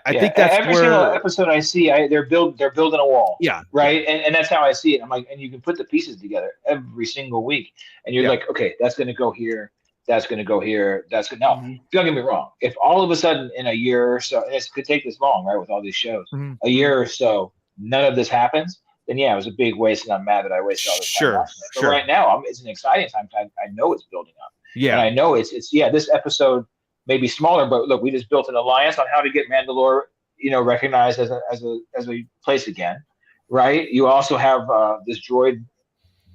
I think that's every single episode I see, they're building a wall. Yeah. Right. And that's how I see it. I'm like, and you can put the pieces together every single week. And you're like, okay, that's going to go here. That's going to go here. That's going to, no, don't get me wrong. If all of a sudden in a year or so, and it could take this long, right? With all these shows, a year or so, none of this happens, then it was a big waste. And I'm mad that I wasted all this time watching it. But right now it's an exciting time. I know it's building up. Yeah, and I know it's this episode may be smaller, but look, we just built an alliance on how to get Mandalore, recognized as a place again, right? You also have this droid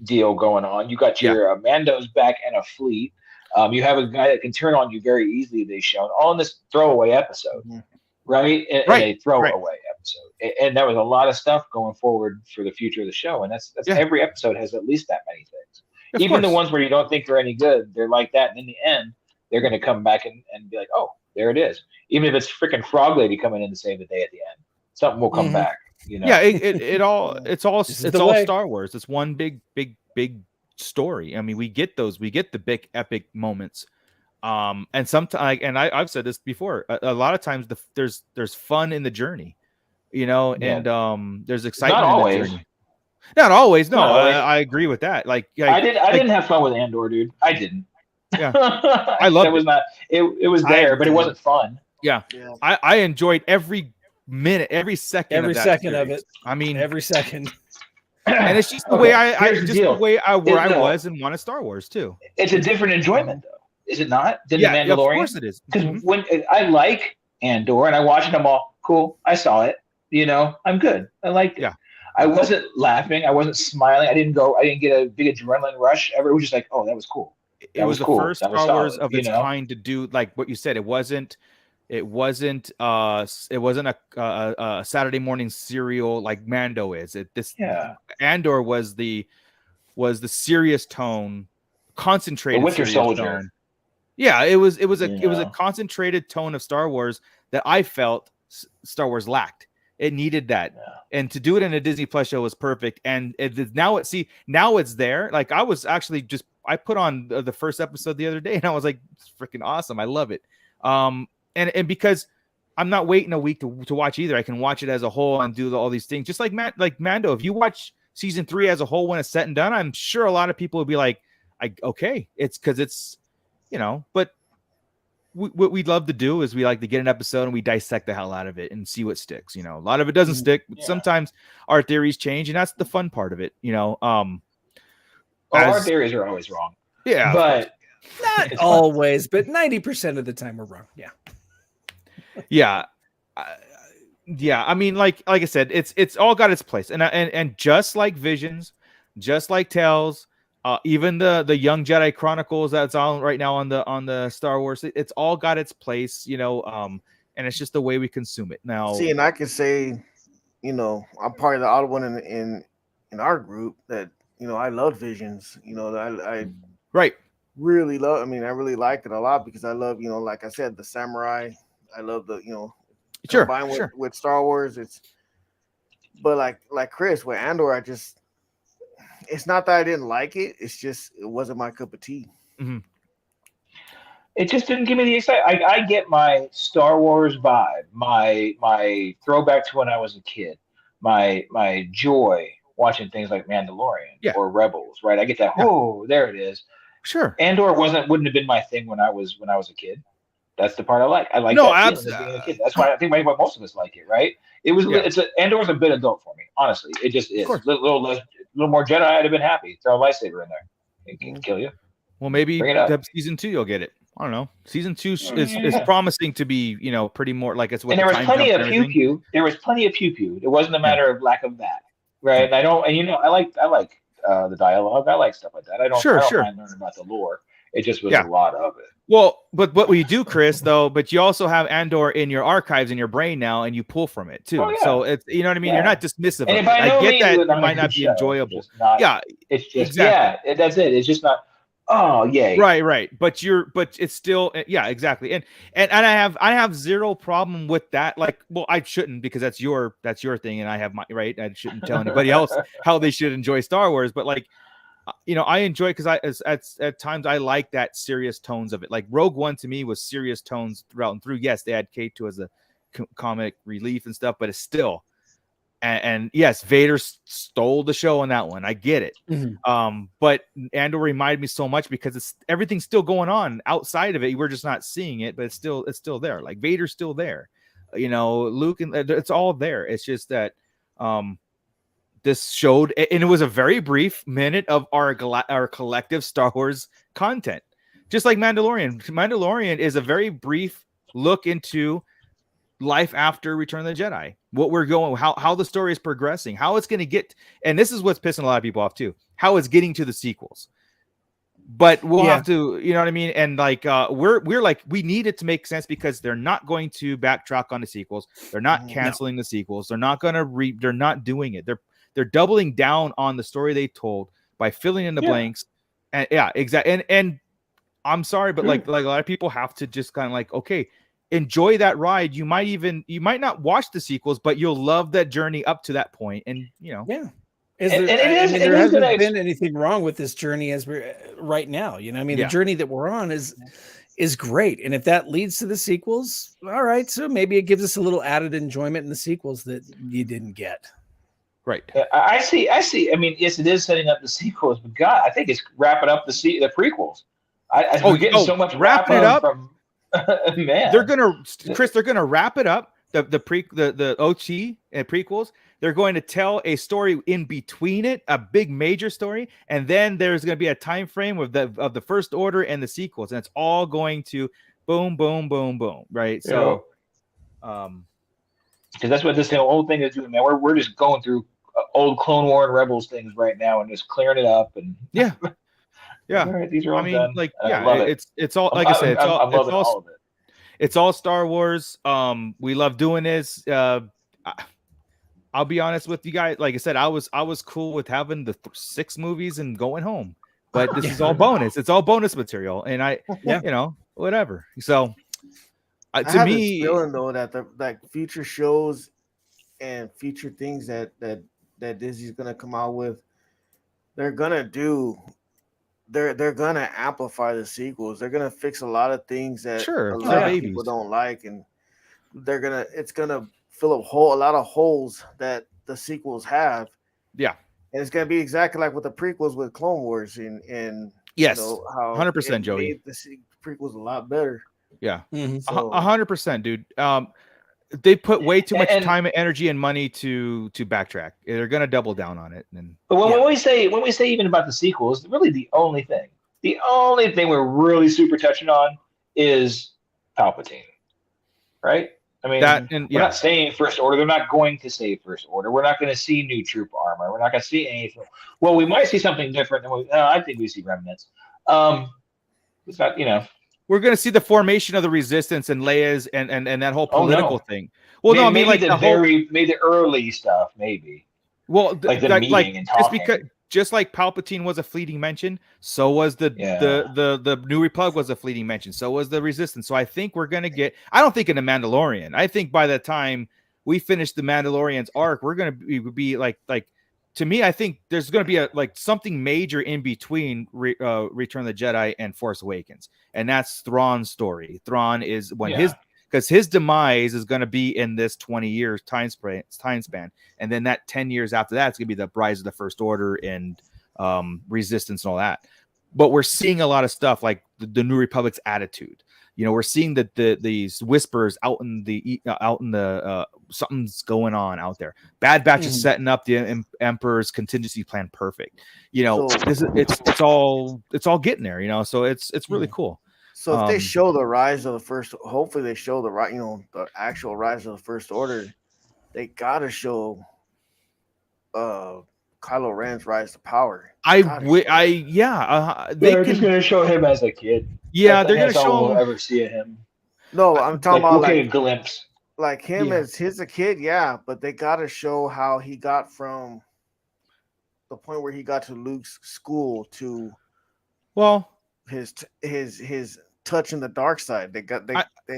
deal going on. You got your Mando's back and a fleet. You have a guy that can turn on you very easily. They've shown all in this throwaway episode, right? And a throwaway episode, and there was a lot of stuff going forward for the future of the show, and that's every episode has at least that many things. Even the ones where you don't think they're any good, they're like that. And in the end, they're going to come back and be like, oh, there it is. Even if it's freaking Frog Lady coming in to save the day at the end, something will come back. Yeah, it's all Star Wars. It's one big story. I mean, we get the big epic moments. And sometimes, and I've said this before, a lot of times there's fun in the journey, and there's excitement. Not always. In the journey. Not always. No, I agree with that. I didn't have fun with Andor, dude. I didn't. Yeah, I loved it. Was not. It was there, but it wasn't fun. Yeah. I enjoyed every minute, every second of it. I mean, every second. And it's just the way the way I was and wanted Star Wars too. It's a different enjoyment, though, is it not? Than the Mandalorian. Of course it is. Because when I like Andor and I watched them all, cool. I saw it. I'm good. I liked it. Yeah. I wasn't laughing. I wasn't smiling. I didn't get a big adrenaline rush ever. It was just like, oh, that was cool. It was the first Star Wars of its kind to do like what you said. It wasn't a Saturday morning serial like Mando is. Andor was the serious tone, concentrated the Winter Soldier tone. Yeah, it was a concentrated tone of Star Wars that I felt Star Wars lacked. It needed that, and to do it in a Disney Plus show was perfect. And now it's there. Like I was actually I put on the first episode the other day, and I was like, it's freaking awesome. I love it. And because I'm not waiting a week to watch either, I can watch it as a whole and do all these things. Just like Mando, if you watch season 3 as a whole when it's set and done, I'm sure a lot of people would be like, okay, it's because it's but. What we'd love to do is we like to get an episode and we dissect the hell out of it and see what sticks. A lot of it doesn't stick, but sometimes our theories change, and that's the fun part of it. Our theories are always wrong. Yeah, but not always, but 90% of the time we're wrong. Yeah. I mean, like I said, it's all got its place, and just like Visions, just like Tales. Even the Young Jedi Chronicles that's on right now on the Star Wars, it's all got its place, and it's just the way we consume it now. See, and I can say I'm part of the odd one in our group that I love Visions. I Right. really love. I mean, I really like it a lot because I love like I said, the samurai. I love the Sure. combined Sure. with Star Wars. But like Chris with Andor, it's not that I didn't like it. It's just it wasn't my cup of tea. Mm-hmm. It just didn't give me the excitement. I get my Star Wars vibe, my throwback to when I was a kid, my joy watching things like Mandalorian Yeah. or Rebels, right? I get that. Yeah. Oh, there it is. Sure. Andor wouldn't have been my thing when I was a kid. That's the part I like. I like No, that feeling of being a kid. That's why I think maybe most of us like it, right? Andor's a bit adult for me, honestly. It just is. A little more Jedi. I'd have been happy. Throw a lightsaber in there. It can kill you. Well, maybe season 2 you'll get it. I don't know. Season 2 is promising to be, pretty more like it's what. And there was plenty of pew pew. There was plenty of pew pew. It wasn't a matter of lack of that, right? And I like the dialogue. I like stuff like that. I don't mind learning about the lore. It just was a lot of it. Well, but what we do, Chris, though, but you also have Andor in your archives in your brain now, and you pull from it too. So it's what I mean. Yeah. You're not dismissive. And of it. I get that it might not be show. enjoyable. It's just that's it. It's just not. Oh yay! Right. But it's still exactly. And I have zero problem with that. Like, well, I shouldn't because that's your thing, and I have my right. I shouldn't tell anybody else how they should enjoy Star Wars. But like, I enjoy because at times I like that serious tones of it. Like Rogue One to me was serious tones throughout and through. Yes, they had K2 as a comic relief and stuff, but it's still. And yes, Vader stole the show on that one. I get it. Mm-hmm. But Andor reminded me so much because everything's still going on outside of it. We're just not seeing it, but it's still there. Like Vader's still there. Luke, and it's all there. It's just that this showed, and it was a very brief minute of our collective Star Wars content, just like Mandalorian. Mandalorian is a very brief look into life after Return of the Jedi, what we're going, how the story is progressing, how it's going to get, and this is what's pissing a lot of people off too, how it's getting to the sequels. But we'll have to, you know what I mean? And like we're like, we need it to make sense because they're not going to backtrack on the sequels. They're not canceling the sequels. They're not going to they're not doing it. They're doubling down on the story they told by filling in the blanks. And exactly. And I'm sorry, but like a lot of people have to just kind of like, okay, enjoy that ride. You might not watch the sequels, but you'll love that journey up to that point. And there hasn't been anything wrong with this journey as we're right now. The journey that we're on is great. And if that leads to the sequels, all right. So maybe it gives us a little added enjoyment in the sequels that you didn't get. Right. I see. I mean, yes, it is setting up the sequels, but God, I think it's wrapping up the prequels. We're getting so much wrapping it up from. Man, they're gonna wrap it up. The OT and prequels. They're going to tell a story in between it, a big major story, and then there's going to be a time frame of the First Order and the sequels, and it's all going to boom, boom, boom, boom, right? So, because that's what this whole thing is doing, man. We're just going through old Clone War and Rebels things right now and just clearing it up and yeah. All right, these are all done. Like, it's all, like I said, I'm loving all of it. It's all Star Wars. We love doing this. I'll be honest with you guys. Like I said, I was cool with having the 6 movies and going home, but this is all bonus. It's all bonus material, and whatever. So, to me, this feeling though that future shows and future things that Disney's gonna come out with, they're gonna amplify the sequels. They're gonna fix a lot of things that a lot of people don't like, and it's gonna fill up a lot of holes that the sequels have. Yeah, and it's gonna be exactly like with the prequels with Clone Wars, and yes, 100%, Joey. Made the prequels a lot better. Yeah, 100%, dude. They put way too much time and energy and money to backtrack. They're gonna double down on it. But when we say even about the sequels, really the only thing we're really super touching on is Palpatine, right? I mean, we're not saying First Order. They're not going to say First Order. We're not going to see new troop armor. We're not going to see anything. Well, we might see something different. I think we see remnants. It's not, we're gonna see the formation of the Resistance and Leia's and that whole political thing. Well, maybe, no, I mean like maybe the early stuff, maybe. Well, like the meeting and talking. Just like Palpatine was a fleeting mention, so was the New Republic was a fleeting mention, so was the Resistance. So I think we're gonna get. I don't think in the Mandalorian. I think by the time we finish the Mandalorian's arc, we're gonna be like. To me, I think there's gonna be something major in between Return of the Jedi and Force Awakens, and that's Thrawn's story. Thrawn is because his demise is going to be in this 20 years time span. And then that 10 years after that, it's going to be the Rise of the First Order and Resistance and all that. But we're seeing a lot of stuff like the New Republic's attitude. We're seeing that these whispers out in the something's going on out there. Bad Batch is setting up the Emperor's contingency plan perfect. It's all getting there. So it's really cool. So if they show the rise of the first, hopefully they show the actual rise of the First Order. They gotta show Kylo Ren's rise to power. They're just gonna show him as a kid. Yeah, they're gonna show him. We'll ever see him. No, I'm talking about we'll get a glimpse. Like him as a kid, but they gotta show how he got from the point where he got to Luke's school to his touch in the dark side. They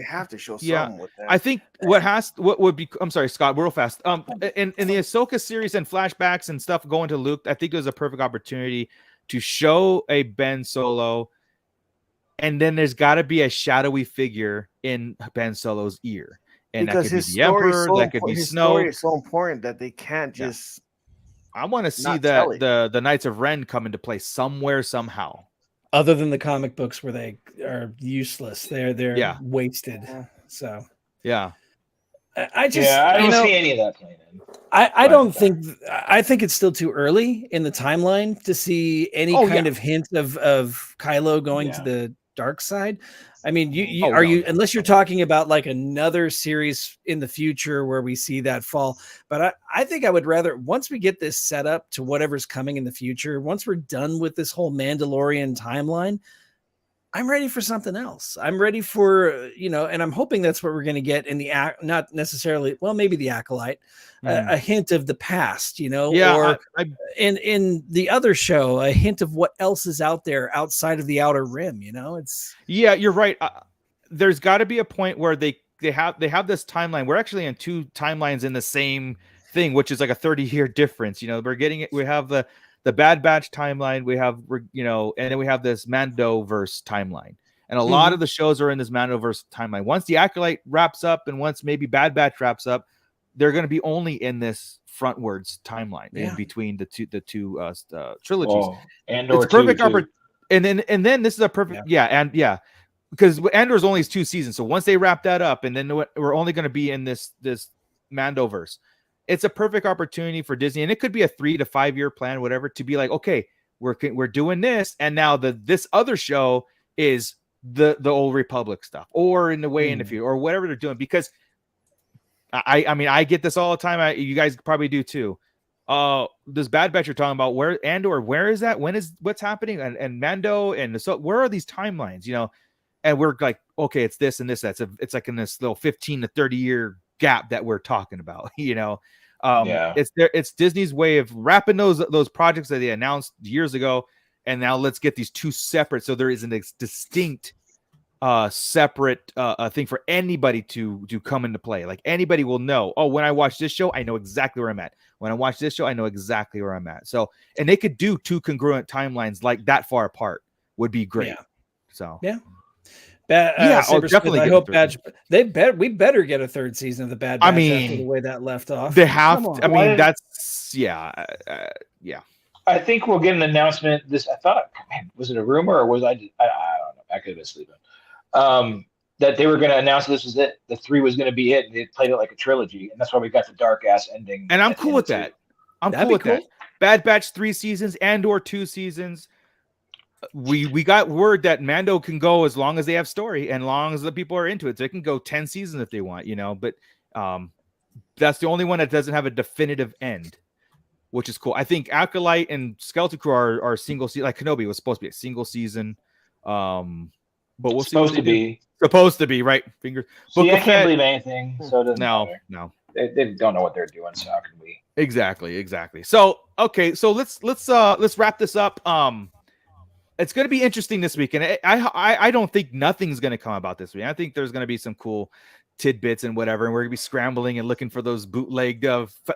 have to show something with that. I think I'm sorry, Scott, real fast. In the Ahsoka series and flashbacks and stuff going to Luke, I think it was a perfect opportunity to show a Ben Solo, and then there's got to be a shadowy figure in Ben Solo's ear, and because that could be the Emperor, that could be Snoke. Story is so important that they can't just. I want to see that the Knights of Ren come into play somewhere somehow. Other than the comic books where they are useless, they're wasted. So I don't see any of that playing in. I don't think. I think it's still too early in the timeline to see any kind of hint of Kylo going to the dark side. I mean, unless you're talking about like another series in the future where we see that fall. But I think I would rather, once we get this set up to whatever's coming in the future, once we're done with this whole Mandalorian timeline, I'm ready for something else. I'm ready for, and I'm hoping that's what we're going to get in not necessarily, maybe the Acolyte, a hint of the past, or in the other show, a hint of what else is out there outside of the Outer Rim. You're right. There's got to be a point where they have this timeline. We're actually in two timelines in the same thing, which is like a 30-year difference. We're getting it. We have the Bad Batch timeline, we have, and then we have this Mandoverse timeline. And a lot of the shows are in this Mandoverse timeline. Once the Acolyte wraps up and once maybe Bad Batch wraps up, they're going to be only in this frontwards timeline in between the two trilogies. It's perfect and then this is a perfect because Andor's only 2 seasons. So once they wrap that up, and then we're only going to be in this Mandoverse. It's a perfect opportunity for Disney, and it could be a 3 to 5 year plan, whatever, to be like, okay, we're doing this, and now this other show is the Old Republic stuff, or in the way in the future, or whatever they're doing. Because I mean, I get this all the time. You guys probably do too. This Bad Batch you're talking about, where is that? What's happening? And Mando, and so where are these timelines? And we're like, okay, it's this and this. It's like in this little 15 to 30 year gap that we're talking about. It's Disney's way of wrapping those projects that they announced years ago, and now let's get these two separate, so there isn't a distinct separate thing for anybody to come into play. Like anybody will know, when I watch this show, I know exactly where I'm at. When I watch this show, I know exactly where I'm at. So, and they could do 2 congruent timelines like that far apart would be great. Definitely. I hope we better get a 3rd season of the Bad Batch after the way that left off. They have to. I mean, that's I think we'll get an announcement. I thought, was it a rumor or was I don't know. I could have been sleeping. That they were going to announce this was it. The 3 was going to be it. And they played it like a trilogy, and that's why we got the dark ass ending. And I'm cool with that. That. Bad Batch 3 seasons, Andor 2 seasons. We got word that Mando can go as long as they have story and long as the people are into it. So they can go 10 seasons if they want, but that's the only one that doesn't have a definitive end, which is cool. I think Acolyte and Skeleton Crew are single season. Like Kenobi was supposed to be a single season. but we'll It's see. Supposed to be, right? Fingers. See, I can't believe anything, so it doesn't matter. No. They don't know what they're doing, so how can we? Exactly. So okay, so let's wrap this up. It's going to be interesting this week, and I don't think nothing's going to come about this week. I think there's going to be some cool tidbits and whatever, and we're going to be scrambling and looking for those bootlegged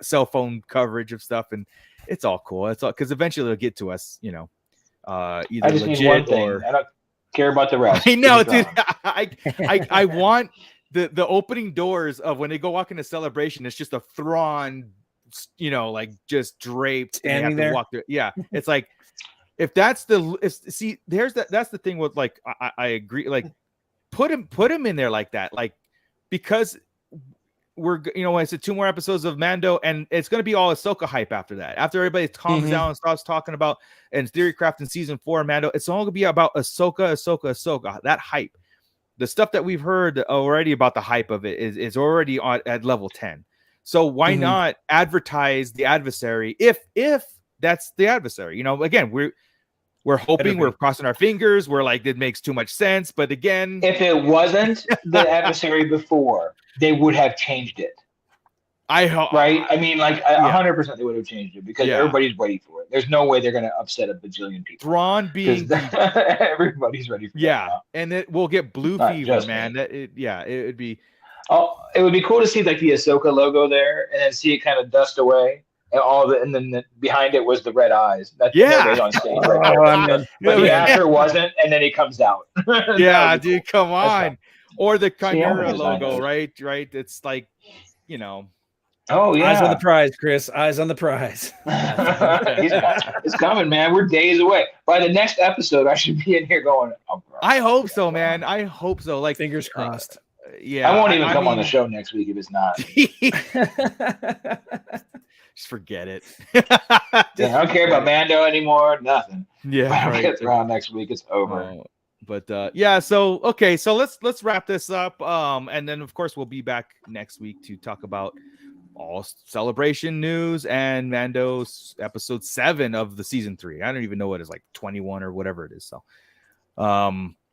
cell phone coverage of stuff, and it's all cool. It's all because eventually it'll get to us, either I just legit need one thing. or I don't care about the rest. I know, dude. I want the opening doors of when they go walk into Celebration. It's just a Thrawn, like just draped standing there. Walk through. Yeah, it's like if that's that's the thing with like I agree. Like put him in there like that, like because we're I said 2 more episodes of Mando, and it's going to be all Ahsoka hype after that. After everybody calms down and starts talking about and theorycraft in season 4 Mando, it's all going to be about Ahsoka. That hype. The stuff that we've heard already about the hype of it is already at level 10. So why not advertise the adversary if that's the adversary? Again, we're hoping, we're crossing our fingers. We're like, it makes too much sense. But again, if it wasn't the adversary before, they would have changed it. Right? I mean, like 100% they would have changed it because everybody's ready for it. There's no way they're going to upset a bajillion people. Thrawn being everybody's ready for it. Yeah, and it will get blue fever, man. It would be. Oh, it would be cool to see like the Ahsoka logo there, and then see it kind of dust away, and then behind it was the red eyes. That's on stage right there. But the actor wasn't, and then he comes out. Yeah, dude, come on. Or the Chimera logo, right? It's like, Oh yeah, eyes on the prize, Chris. Eyes on the prize. It's coming, man. We're days away. By the next episode, I should be in here going. Oh, I hope so, man. I hope so. Like fingers crossed. I won't even come on the show next week if it's not. Just forget it. I don't care about Mando anymore. Nothing. Yeah, I don't get Thrawn next week. It's over. So okay, so let's wrap this up. And then of course we'll be back next week to talk about all Celebration news and Mando's episode 7 of the season 3. I don't even know what it's like 21 or whatever it is. So,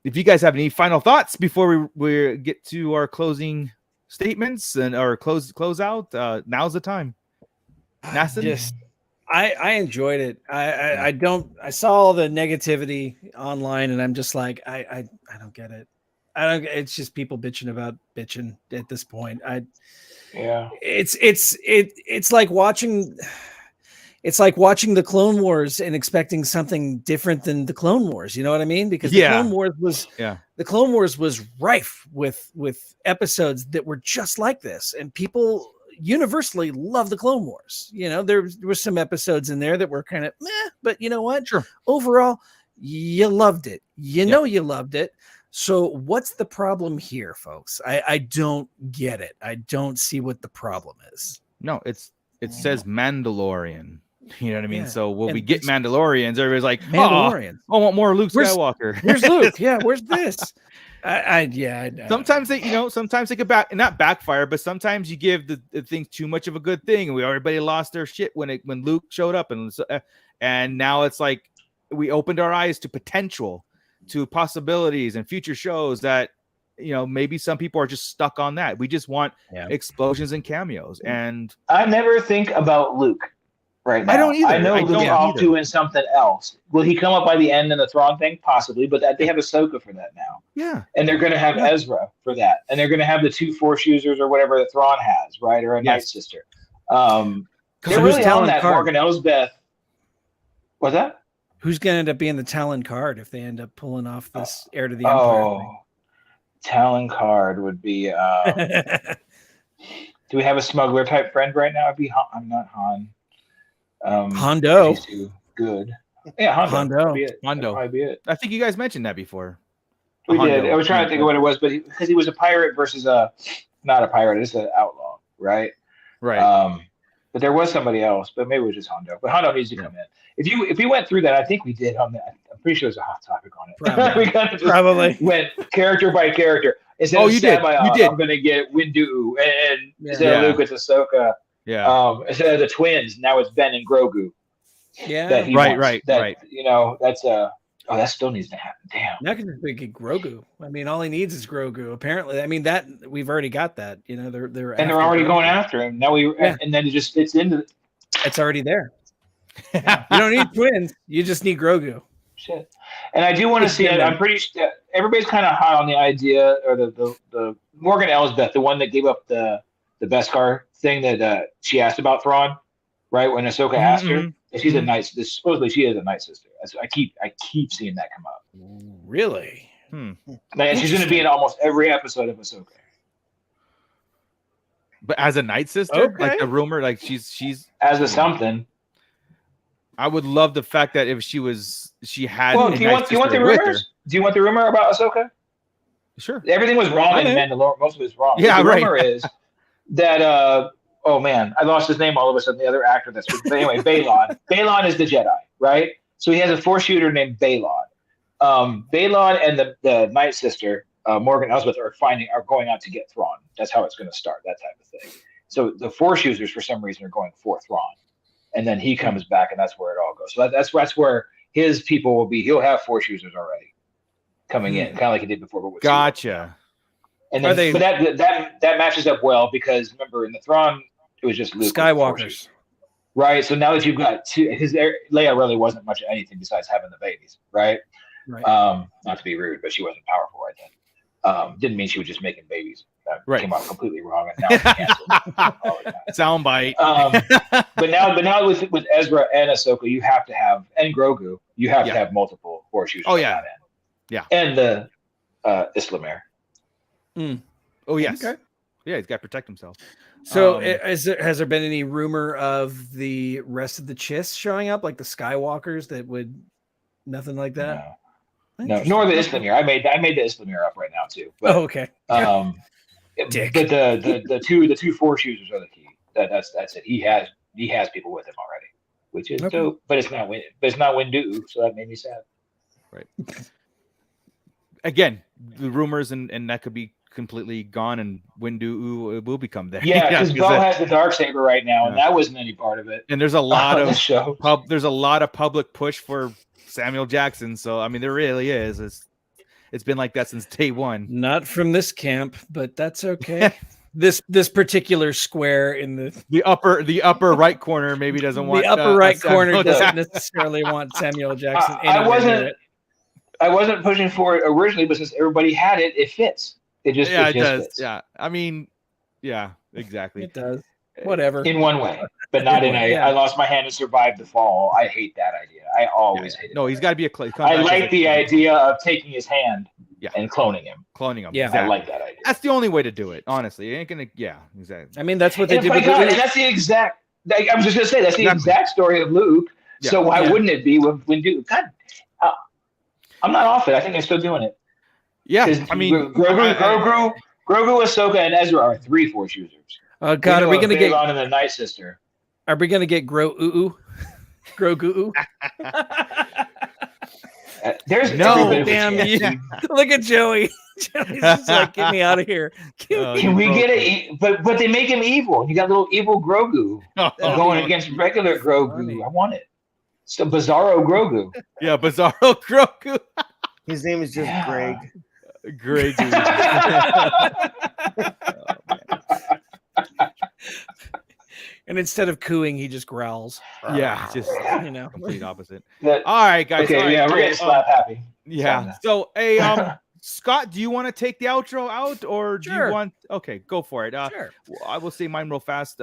if you guys have any final thoughts before we get to our closing statements and our close out, now's the time. Nassim? I enjoyed it. I saw all the negativity online, and I'm just like, I don't get it. It's just people bitching about bitching at this point. It's like watching the Clone Wars and expecting something different than the Clone Wars. You know what I mean? Because the Clone Wars was rife with episodes that were just like this, and people universally love the Clone Wars. There were some episodes in there that were kind of meh, but you know what? Sure. Overall, you loved it. You loved it. So what's the problem here, folks? I don't get it. I don't see what the problem is. No, it says Mandalorian. You know what I mean? Yeah. So will we get Mandalorians? Everybody's like, Mandalorians. I want more Luke Skywalker. Where's Luke? Yeah, where's this? Sometimes they could not backfire, but sometimes you give the thing too much of a good thing, and everybody lost their shit when Luke showed up, and now it's like we opened our eyes to potential, to possibilities and future shows that maybe some people are just stuck on that. We just want explosions and cameos, and I never think about Luke. Right now. I don't either. I know Luke's off doing something else. Will he come up by the end in the Thrawn thing? Possibly, but they have Ahsoka for that now. Yeah. And they're going to have Ezra for that. And they're going to have the 2 Force users or whatever that Thrawn has, right? Or a Night Sister. They're really on that Morgan Elsbeth. What's that? Who's going to end up being the Talon Card if they end up pulling off this Heir to the Empire thing? Talon Card would be... do we have a smuggler type friend right now? I'm not Han. Hondo. Good. Yeah, Hondo. Hondo. That'd be it. I think you guys mentioned that before. We did. I was trying to think of what it was, but because he was a pirate versus not a pirate, it's an outlaw, right? Right. But there was somebody else, but maybe it was just Hondo. But Hondo needs to come in. If we went through that, I think we did on that. I'm pretty sure there's a hot topic on it. We kind of just went character by character. Instead of Sabayoth, you did. I'm going to get Windu, and instead of Luke, it's Ahsoka. Yeah. Instead of the twins, now it's Ben and Grogu. Yeah. Right. That's Oh, that still needs to happen. Damn. Now can just get Grogu. I mean, all he needs is Grogu. Apparently, I mean that we've already got that. You know, they're already Grogu. going after him. Now and then it just fits into. It's already there. Yeah. You don't need twins. You just need Grogu. Shit. And I do want to see it. I'm pretty sure everybody's kind of high on the idea, or the Morgan Elsbeth, the one that gave up the Beskar thing that she asked about Thrawn, right? When Ahsoka asked her, if she's a night. Supposedly she is a night sister. I keep seeing that come up. Really? Like, she's going to be in almost every episode of Ahsoka. But as a night sister, like the rumor, like she's as a something. I would love the fact that if she had. Well, do you want the rumors? Do you want the rumor about Ahsoka? Sure. Everything was wrong in Mandalorian. Most of it was wrong. Yeah, the rumor is that oh man, I lost his name all of a sudden. The other actor that's but anyway, Balon. Balon is the Jedi, right? So he has a Force shooter named Balon. Balon and the Night Sister, Morgan Elsbeth, are going out to get Thrawn. That's how it's going to start. That type of thing. So the Force users, for some reason, are going for Thrawn, and then he comes back, and that's where it all goes. So that's where his people will be. He'll have Force users already coming in, kind of like he did before. But with gotcha. And then, but that matches up well because remember in the Thrawn, it was just Luke Skywalkers, right? So now that you've got two, Leia really wasn't much of anything besides having the babies, right? Right. Not to be rude, but she wasn't powerful right then. Didn't mean she was just making babies. That came out completely wrong, and now it's canceled. Soundbite. But now with Ezra and Ahsoka, you have to have, and Grogu, you have to have multiple Force users. Oh yeah, yeah, and the Islamir. Oh yes, okay. Yeah, he's got to protect himself. So, has there been any rumor of the rest of the Chiss showing up, like the Skywalkers? That would nothing like that. No, nor the Islamir. I made the Islamir up right now too. But, okay. Dick. But the two Force users are the key. That's it. He has people with him already, which is dope. But it's not Windu, so that made me sad. Right. Again, the rumors and that could be completely gone, and Windu will become there. Yeah, because Bo has the Darksaber right now, and that wasn't any part of it. And there's a lot of there's a lot of public push for Samuel Jackson. So I mean, there really is. It's been like that since day one. Not from this camp, but that's okay. this particular square in the upper right corner maybe doesn't want the upper right corner doesn't necessarily want Samuel Jackson. I wasn't pushing for it originally, but since everybody had it, it fits. It just does. Fits. Yeah, I mean, yeah, exactly. It does. Whatever. In one way, but not in a. I lost my hand and survived the fall. I hate that idea. I always hate it. No, he's got to be a clone. I like the idea of taking his hand and cloning him. Yeah, exactly. I like that idea. That's the only way to do it. Honestly, it ain't gonna. Yeah, exactly. I mean, that's what they did. And that's the exact. I was just gonna say that's the exact story of Luke. Yeah. So why wouldn't it be when Duke? God, I'm not off it. I think they're still doing it. Yeah, I mean, Grogu, Ahsoka, and Ezra are 3 Force users. Oh God, are we gonna get on the Night Sister? Are we gonna get Grogu? There's no damn you. Look at Joey. Joey's just like, get me out of here. Can we get it? But they make him evil. You got little evil Grogu going against regular Grogu. Funny. I want it. It's the Bizarro Grogu. Yeah, Bizarro Grogu. His name is just Greg. Greg. And instead of cooing, he just growls. Yeah, just complete opposite. All right, guys. Okay, right, we're getting slap happy. Yeah. So, Scott, do you want to take the outro out, or do you want? Okay, go for it. Sure. I will say mine real fast.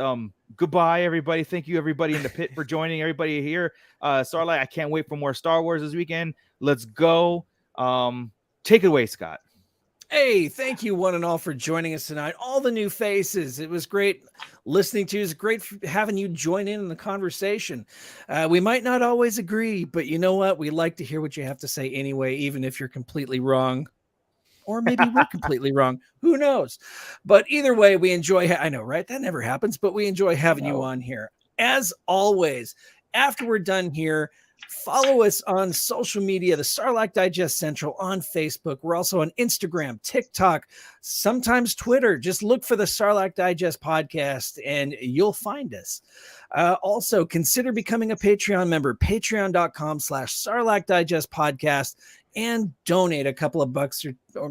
Goodbye, everybody. Thank you, everybody in the pit, for joining. Everybody here. Starlight, I can't wait for more Star Wars this weekend. Let's go. Take it away, Scott. Hey, thank you one and all for joining us tonight. All the new faces. It was great listening to you. It's great having you join in the conversation. We might not always agree, but you know what? We like to hear what you have to say anyway, even if you're completely wrong. Or maybe we're completely wrong. Who knows? But either way, we enjoy. I know, right? That never happens, but we enjoy having you on here. As always, after we're done here, Follow us on social media, the Sarlacc Digest Central on Facebook. We're also on Instagram, TikTok, sometimes Twitter. Just look for the Sarlacc Digest podcast and you'll find us. Also, consider becoming a Patreon member, patreon.com/Sarlacc Digest podcast, and donate a couple of bucks or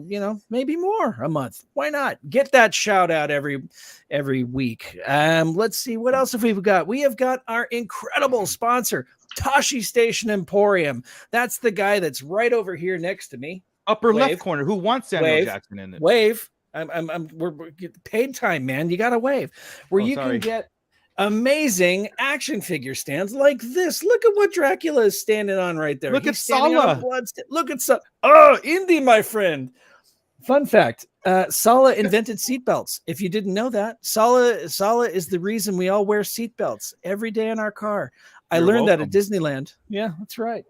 maybe more a month. Why not? Get that shout out every week. Let's see, what else have we got? We have got our incredible sponsor, Tashi Station Emporium. That's the guy that's right over here next to me. Upper left corner, who wants Samuel Jackson in it. Wave. We're paid time, man. You got to wave. Where you can get amazing action figure stands like this. Look at what Dracula is standing on right there. Look at Sala. Look at Sala. Oh, Indy, my friend. Fun fact. Sala invented seatbelts. If you didn't know that, Sala is the reason we all wear seatbelts every day in our car. I learned that at Disneyland. Yeah, that's right.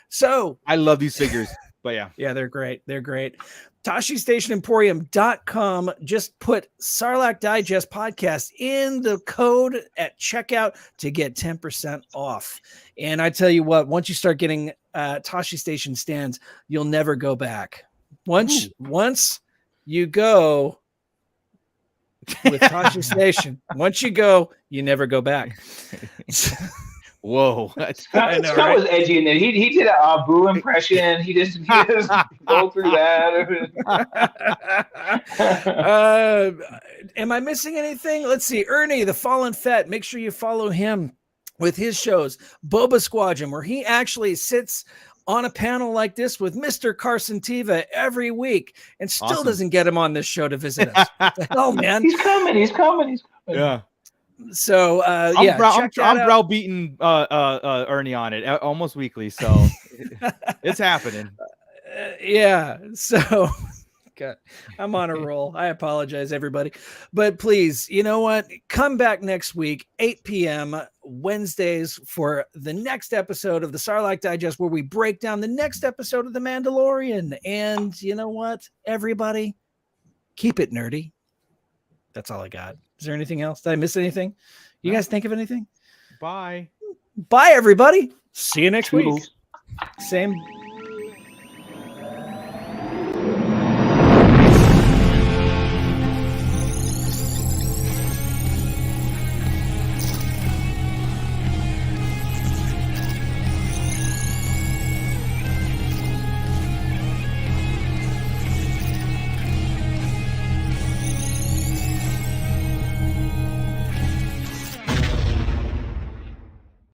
So I love these figures, but yeah, they're great. They're great. TashiStationEmporium.com. Just put Sarlacc Digest podcast in the code at checkout to get 10% off. And I tell you what, once you start getting Tashi Station stands, you'll never go back. Once you go with Tashi Station, once you go, you never go back. Whoa, Scott was edgy in there. He did a Abu impression. He just go through that. Am I missing anything? Let's see. Ernie, the Fallen Fett. Make sure you follow him with his shows, Boba Squadron, where he actually sits on a panel like this with Mr. Carson Teva every week and still doesn't get him on this show to visit us. What the hell, man? He's coming. Yeah. So I'm browbeating Ernie on it almost weekly, so it's happening. So God, I'm on a roll. I apologize, everybody, but please, you know what? Come back next week, 8 p.m. Wednesdays for the next episode of the Sarlacc Digest, where we break down the next episode of The Mandalorian. And you know what, everybody, keep it nerdy. That's all I got. Is there anything else? Did I miss anything? You guys think of anything? Bye, everybody. See you next week. Same